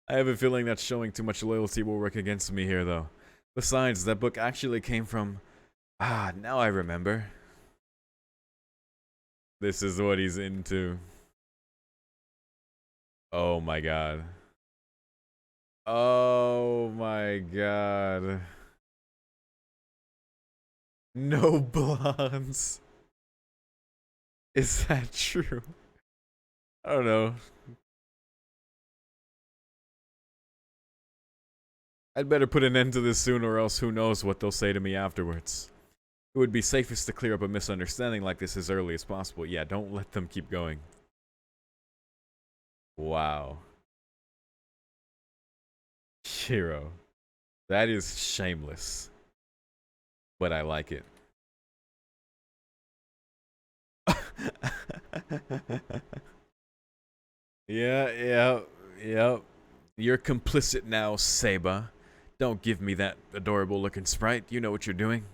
I have a feeling that showing too much loyalty will work against me here, though. Besides, that book actually came from... Ah, now I remember. This is what he's into. Oh my god. Oh my god. No blondes. Is that true? I don't know. I'd better put an end to this soon, or else who knows what they'll say to me afterwards. It would be safest to clear up a misunderstanding like this as early as possible. Yeah, don't let them keep going. Wow. Shirou. That is shameless. But I like it. Yeah. You're complicit now, Seba. Don't give me that adorable looking sprite. You know what you're doing.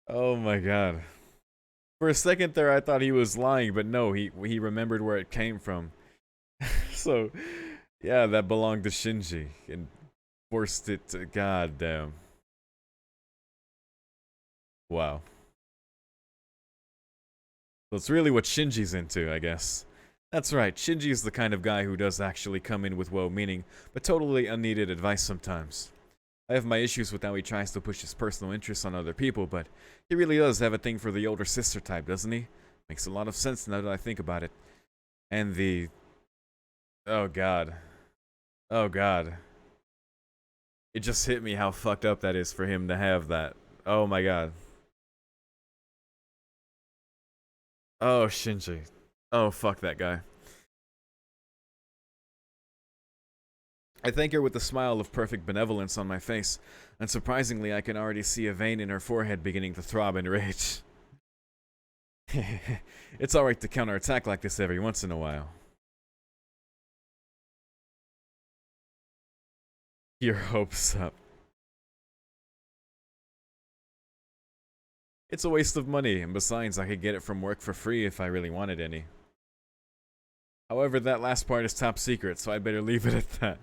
Oh my god. For a second there I thought he was lying, but no, he remembered where it came from. So, yeah, that belonged to Shinji and forced it to... God damn. Wow. So it's really what Shinji's into, I guess. That's right, Shinji's the kind of guy who does actually come in with well-meaning, but totally unneeded advice sometimes. I have my issues with how he tries to push his personal interests on other people, but he really does have a thing for the older sister type, doesn't he? Makes a lot of sense now that I think about it. And the... Oh god. Oh god. It just hit me how fucked up that is for him to have that. Oh my god. Oh, Shinji. Oh, fuck that guy. I thank her with a smile of perfect benevolence on my face, and surprisingly I can already see a vein in her forehead beginning to throb in rage. It's alright to counterattack like this every once in a while. Your hopes up. It's a waste of money, and besides I could get it from work for free if I really wanted any. However, that last part is top secret, so I better leave it at that.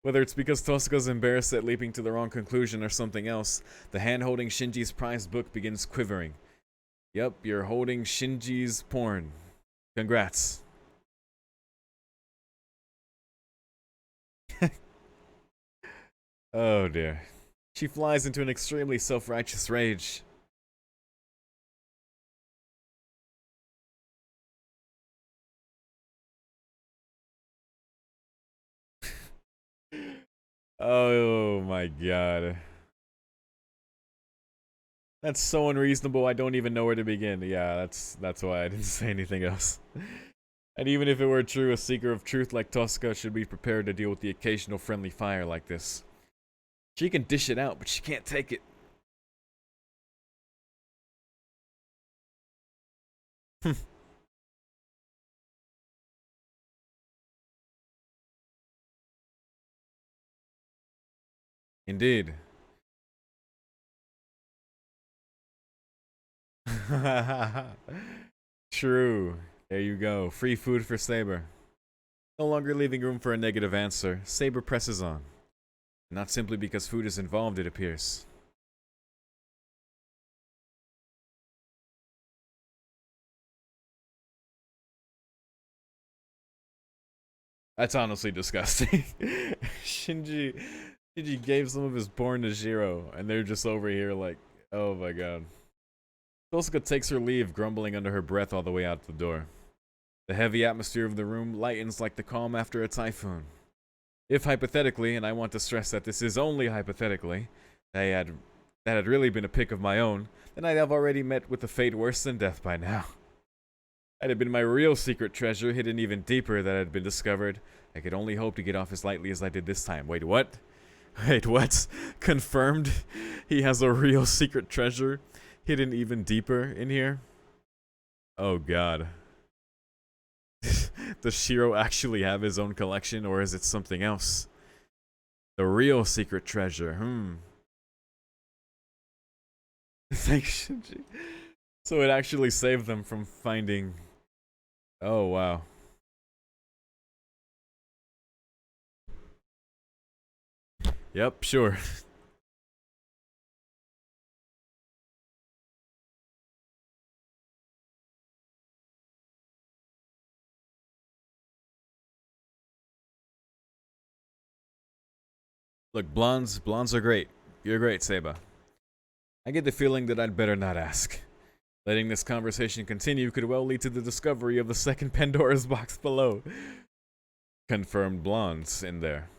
Whether it's because Tosuka's embarrassed at leaping to the wrong conclusion or something else, the hand holding Shinji's prized book begins quivering. Yep, you're holding Shinji's porn. Congrats. Oh dear. She flies into an extremely self-righteous rage. Oh my god. That's so unreasonable, I don't even know where to begin. Yeah, that's why I didn't say anything else. And even if it were true, a seeker of truth like Tosca should be prepared to deal with the occasional friendly fire like this. She can dish it out, but she can't take it. Indeed. True. There you go. Free food for Saber. No longer leaving room for a negative answer, Saber presses on. Not simply because food is involved, it appears. That's honestly disgusting. Shinji gave some of his porn to Shirou, and they're just over here like, oh my god. Tosuka takes her leave, grumbling under her breath all the way out the door. The heavy atmosphere of the room lightens like the calm after a typhoon. If hypothetically, and I want to stress that this is only hypothetically, that had really been a pick of my own, then I'd have already met with a fate worse than death by now. Had it been my real secret treasure hidden even deeper that had been discovered, I could only hope to get off as lightly as I did this time. Wait, what? Wait, what? Confirmed? He has a real secret treasure hidden even deeper in here? Oh god. Does Shirou actually have his own collection, or is it something else? The real secret treasure, Thanks, Shinji. So it actually saved them from finding... Oh, wow. Yep, sure. Look, blondes are great. You're great, Seba. I get the feeling that I'd better not ask. Letting this conversation continue could well lead to the discovery of the second Pandora's box below. Confirmed blondes in there.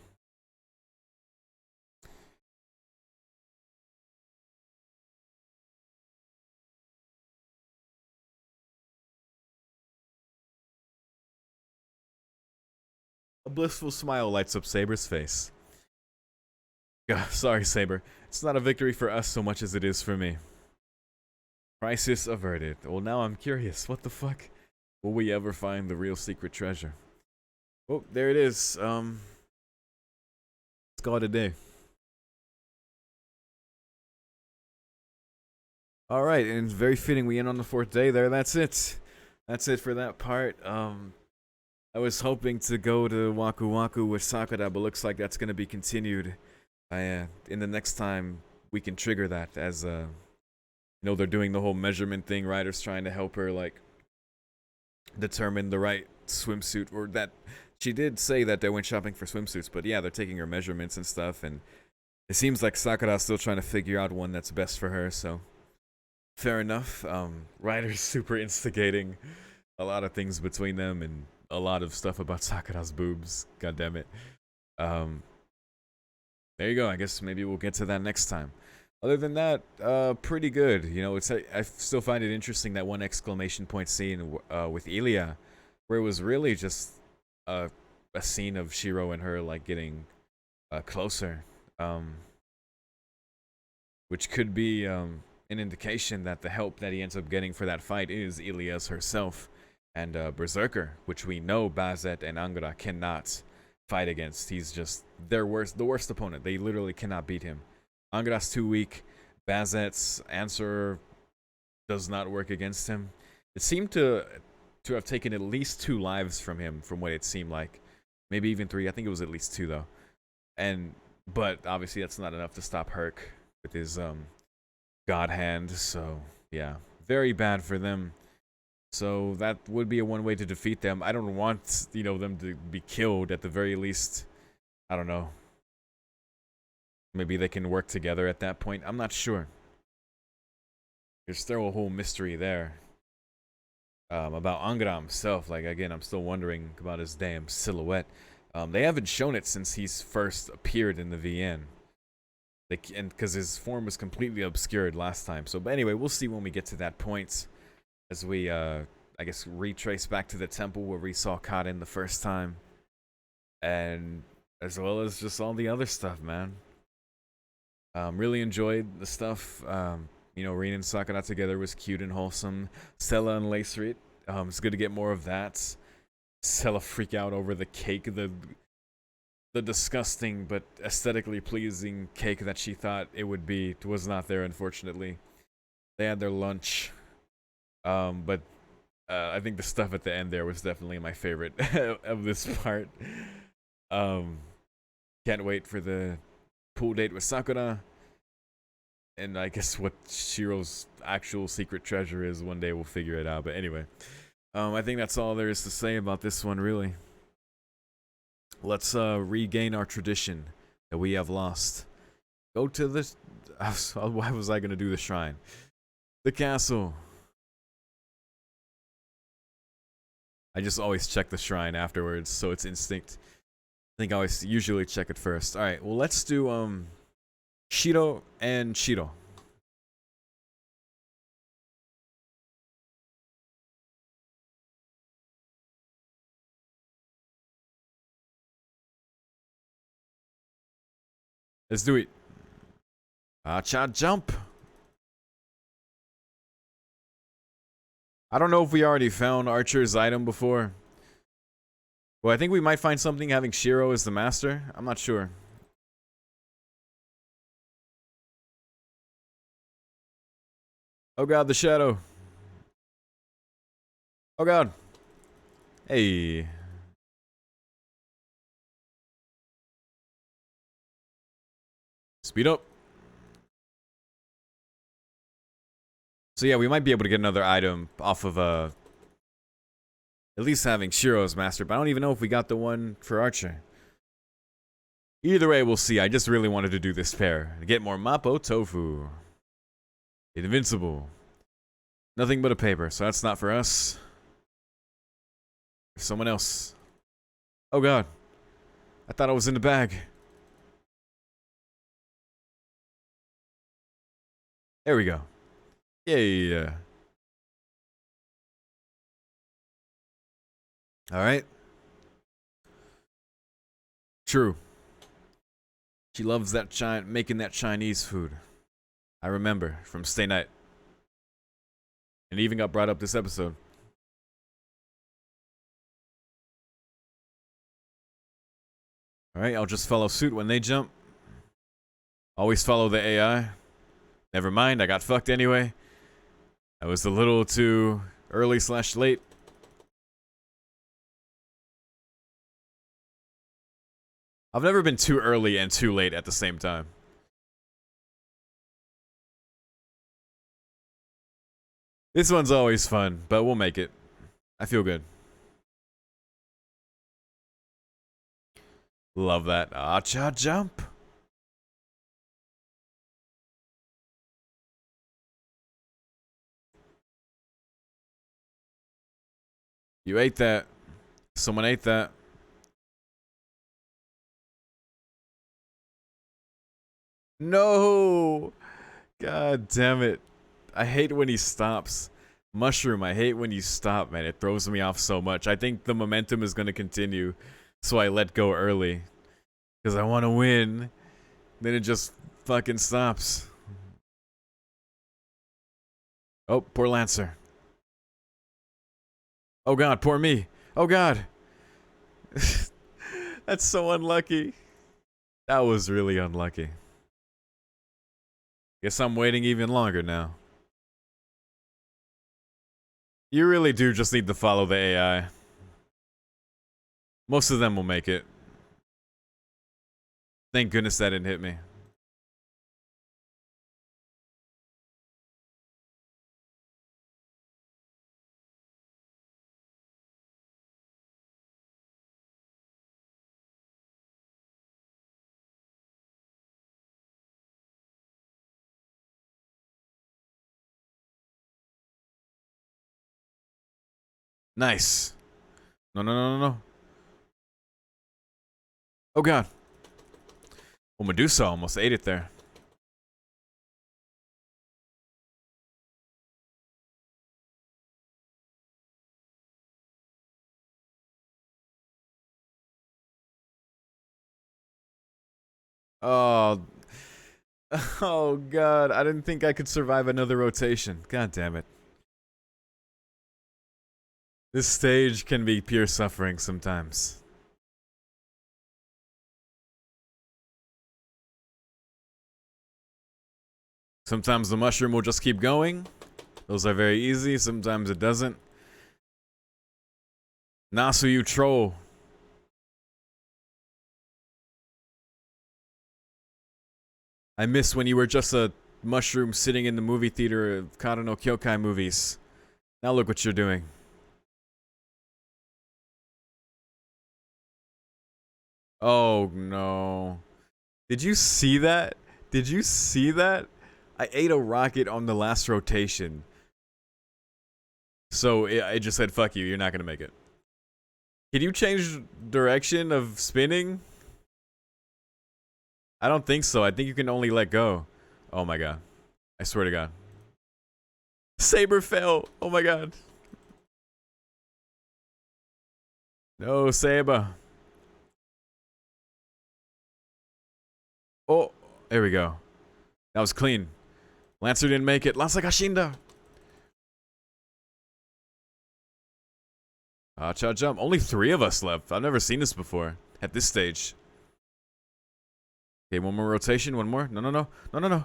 A blissful smile lights up Saber's face. Sorry, Saber. It's not a victory for us so much as it is for me. Crisis averted. Well, now I'm curious. What the fuck? Will we ever find the real secret treasure? Oh, there it is. Let's call it a day. Alright, and it's very fitting we end on the 4th day there. That's it. That's it for that part. I was hoping to go to Waku Waku with Sakura, but looks like that's going to be continued. In the next time we can trigger that, as you know, they're doing the whole measurement thing. Ryder's trying to help her like determine the right swimsuit, or that she did say that they went shopping for swimsuits, but yeah, they're taking her measurements and stuff, and it seems like Sakura's still trying to figure out one that's best for her, so fair enough. Ryder's super instigating a lot of things between them, and a lot of stuff about Sakura's boobs. God damn it. There you go. I guess maybe we'll get to that next time. Other than that, pretty good. You know, I still find it interesting, that one exclamation point scene with Ilya, where it was really just a scene of Shirou and her like getting closer, which could be an indication that the help that he ends up getting for that fight is Ilya's herself and Berserker, which we know Bazet and Angara cannot fight against. He's just the worst opponent. They literally cannot beat him. Angara's too weak. Bazet's answer does not work against him. It seemed to to have taken at least 2 lives from him, from what it seemed like. Maybe even 3. I think it was at least 2 though. But obviously that's not enough to stop Herc with his God hand. So yeah, very bad for them. So that would be a one way to defeat them. I don't want, you know, them to be killed at the very least. I don't know. Maybe they can work together at that point. I'm not sure. There's still a whole mystery there. About Angra himself. Like, again, I'm still wondering about his damn silhouette. They haven't shown it since he's first appeared in the VN. And because his form was completely obscured last time. So, but anyway, we'll see when we get to that point. As we, I guess, retrace back to the temple where we saw Kaden the first time. And as well as just all the other stuff, man. Really enjoyed the stuff. You know, Rin and Sakura together was cute and wholesome. Stella and Lacerit. It's good to get more of that. Stella freak out over the cake, the disgusting but aesthetically pleasing cake that she thought it would be. It was not there, unfortunately. They had their lunch. But I think the stuff at the end there was definitely my favorite of this part. Can't wait for the pool date with Sakura. And I guess what Shirou's actual secret treasure is, one day we'll figure it out. But anyway, I think that's all there is to say about this one, really. Let's regain our tradition that we have lost. Go to the... Why was I going to do the shrine? The castle. I just always check the shrine afterwards, so it's instinct. I think I always usually check it first. Alright, well, let's do Shirou and Shirou. Let's do it. Acha jump. I don't know if we already found Archer's item before. Well, I think we might find something having Shirou as the master. I'm not sure. Oh god, the shadow. Oh god. Hey. Speed up. So yeah, we might be able to get another item off of at least having Shirou's master, but I don't even know if we got the one for Archer. Either way, we'll see. I just really wanted to do this pair. Get more Mapo Tofu. Invincible. Nothing but a paper, so that's not for us. Someone else. Oh god. I thought I was in the bag. There we go. Yay. Alright. True. She loves that making that Chinese food. I remember from Stay Night. And it even got brought up this episode. Alright, I'll just follow suit when they jump. Always follow the AI. Never mind, I got fucked anyway. I was a little too early/late. I've never been too early and too late at the same time. This one's always fun, but we'll make it. I feel good. Love that. Acha jump. You ate that. Someone ate that. No! God damn it. I hate when he stops. Mushroom, I hate when you stop, man. It throws me off so much. I think the momentum is going to continue, so I let go early. Because I want to win. Then it just fucking stops. Oh, poor Lancer. Oh god, poor me. Oh god. That's so unlucky. That was really unlucky. Guess I'm waiting even longer now. You really do just need to follow the AI. Most of them will make it. Thank goodness that didn't hit me. Nice. No, no, no, no, no. Oh, God. Well, Medusa almost ate it there. Oh. Oh, God. I didn't think I could survive another rotation. God damn it. This stage can be pure suffering sometimes. Sometimes the mushroom will just keep going. Those are very easy. Sometimes it doesn't. Nasu, you troll. I miss when you were just a mushroom sitting in the movie theater of Kara no Kyokai movies. Now look what you're doing. Oh no. Did you see that? Did you see that? I ate a rocket on the last rotation. So it just said, fuck you, you're not gonna make it. Can you change direction of spinning? I don't think so. I think you can only let go. Oh my god. I swear to god. Saber fell. Oh my god. No, Saber. Oh, there we go. That was clean. Lancer didn't make it. Lancer Gashinda. Cha jump. Only 3 of us left. I've never seen this before at this stage. Okay, one more rotation. One more. No, no, no. No, no, no.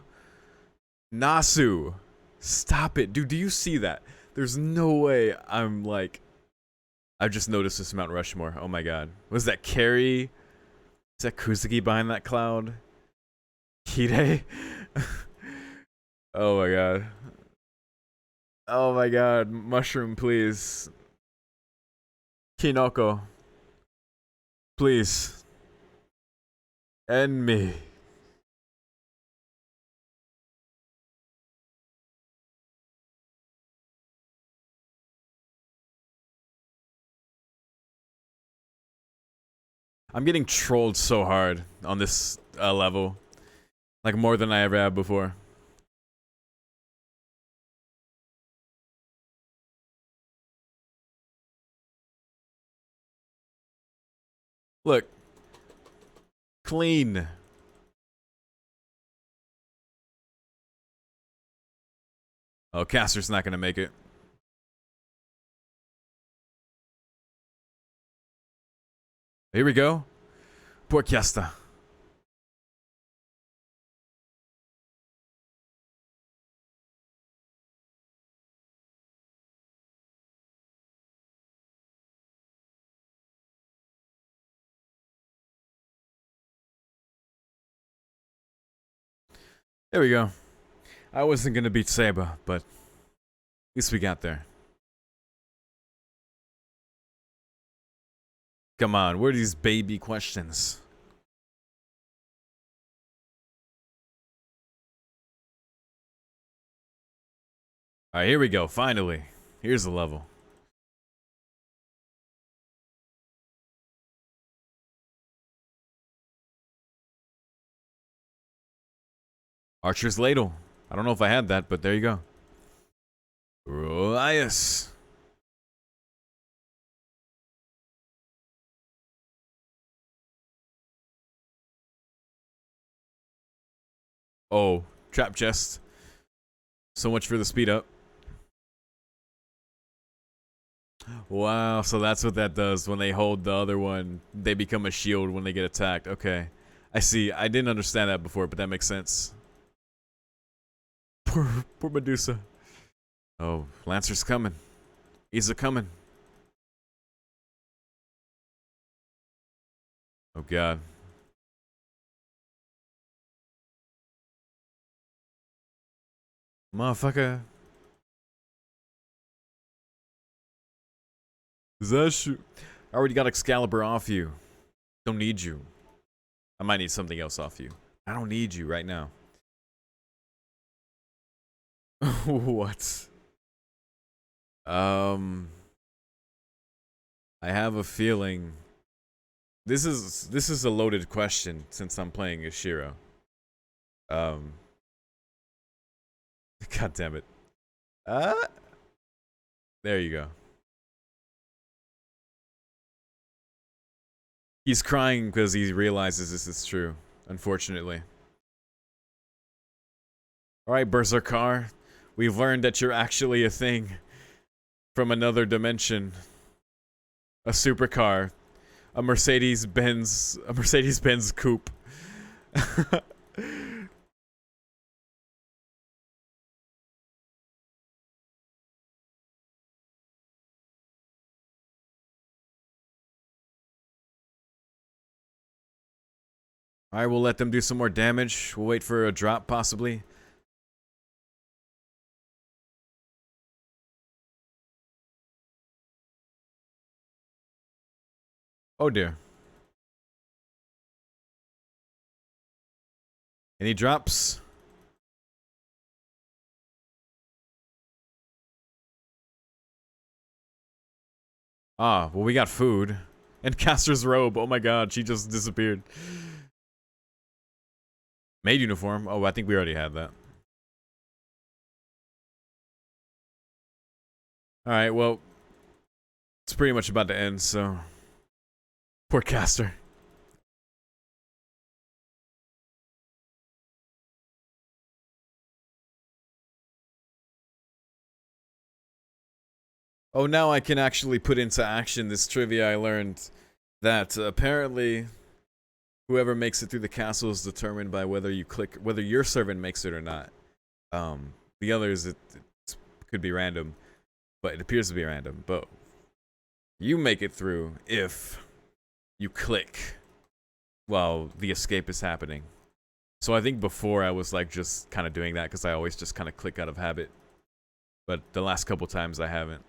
Nasu. Stop it. Dude, do you see that? There's no way I'm like... I've just noticed this Mount Rushmore. Oh my god. Was that Carrie? Is that Kuzuki behind that cloud? Kide? Oh my god. Oh my god. Mushroom, please. Kinoko. Please. End me. I'm getting trolled so hard on this level. Like more than I ever have before. Look. Clean. Oh, Caster's not gonna make it. Here we go. Poor Caster. There we go. I wasn't gonna beat Saber, but at least we got there. Come on, where are these baby questions? Alright, here we go, finally. Here's the level. Archer's Ladle. I don't know if I had that, but there you go. Elias. Oh, trap chest. So much for the speed up. Wow, so that's what that does. When they hold the other one, they become a shield when they get attacked. Okay. I see. I didn't understand that before, but that makes sense. Poor Medusa. Oh, Lancer's coming. He's a coming. Oh god. Motherfucker. Is that shoot? I already got Excalibur off you. Don't need you. I might need something else off you. I don't need you right now. What? I have a feeling this is a loaded question since I'm playing as Shirou. God damn it. There you go. He's crying because he realizes this is true, unfortunately. Alright, Berserkar. We've learned that you're actually a thing from another dimension. A supercar. A Mercedes-Benz coupe. Alright, we'll let them do some more damage. We'll wait for a drop, possibly. Oh dear. Any drops? Ah, well we got food. And Caster's robe. Oh my god, she just disappeared. Maid uniform. Oh, I think we already had that. Alright, well. It's pretty much about to end, so. Poor Caster. Oh, now I can actually put into action this trivia I learned. That apparently whoever makes it through the castle is determined by whether your servant makes it or not. The others, it could be random, but it appears to be random. But you make it through if you click while the escape is happening. So I think before I was like just kind of doing that because I always just kind of click out of habit. But the last couple times I haven't.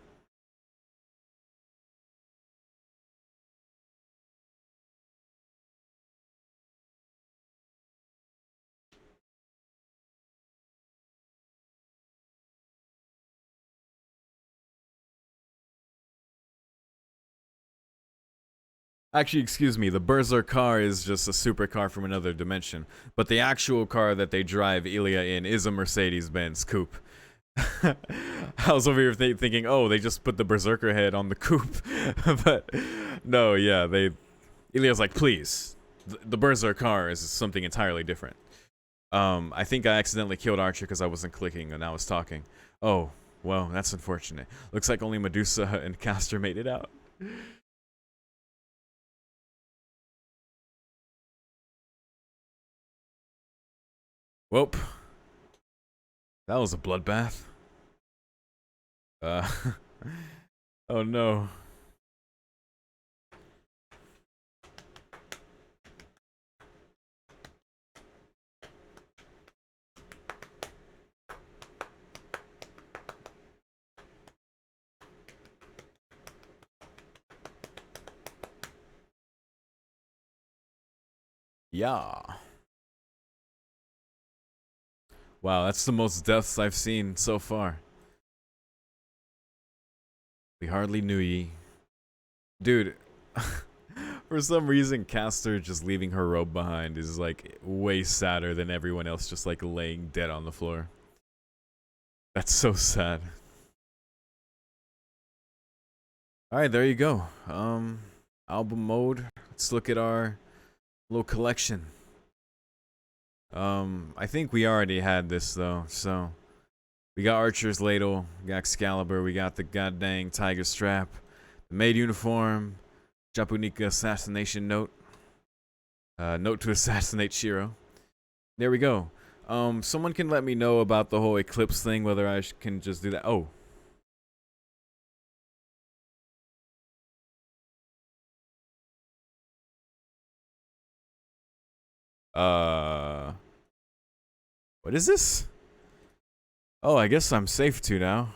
Actually, excuse me, the Berserk car is just a supercar from another dimension. But the actual car that they drive Ilya in is a Mercedes-Benz coupe. I was over here thinking, oh, they just put the Berserker head on the coupe. But no, yeah, Ilya's like, please, the Berserk car is something entirely different. I think I accidentally killed Archer because I wasn't clicking and I was talking. Oh, well, that's unfortunate. Looks like only Medusa and Castor made it out. Welp. That was a bloodbath. Oh no. Yeah. Wow, that's the most deaths I've seen so far. We hardly knew ye. Dude, for some reason, Castor just leaving her robe behind is like way sadder than everyone else just like laying dead on the floor. That's so sad. Alright, there you go. Album mode. Let's look at our little collection. I think we already had this though, so we got Archer's Ladle, we got Excalibur, we got the goddamn Tiger Strap, the Maid Uniform, Japonica Assassination Note, Note to Assassinate Shirou. There we go. Someone can let me know about the whole Eclipse thing, whether I can just do that. Oh. What is this? Oh, I guess I'm safe to now.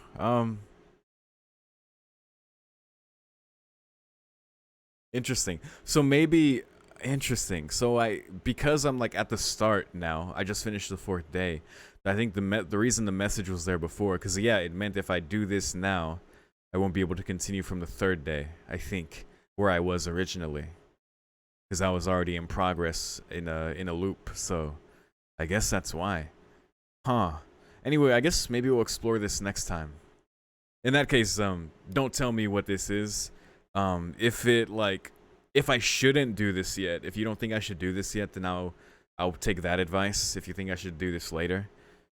Interesting. So maybe interesting. So because I'm like at the start now, I just finished the 4th day. I think the reason the message was there before, because yeah, it meant if I do this now, I won't be able to continue from the 3rd day. I think where I was originally, because I was already in progress in a loop. So I guess that's why. Huh. Anyway, I guess maybe we'll explore this next time. In that case, don't tell me what this is. If I shouldn't do this yet, if you don't think I should do this yet, then I'll take that advice. If you think I should do this later,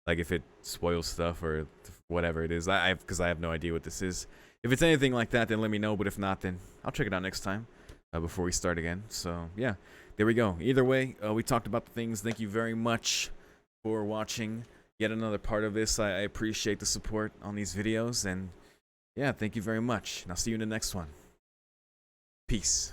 like if it spoils stuff or whatever it is, because I have no idea what this is. If it's anything like that, then let me know. But if not, then I'll check it out next time before we start again. So yeah, there we go. Either way, we talked about the things. Thank you very much for watching yet another part of this. I appreciate the support on these videos, and yeah, thank you very much. And I'll see you in the next one. Peace.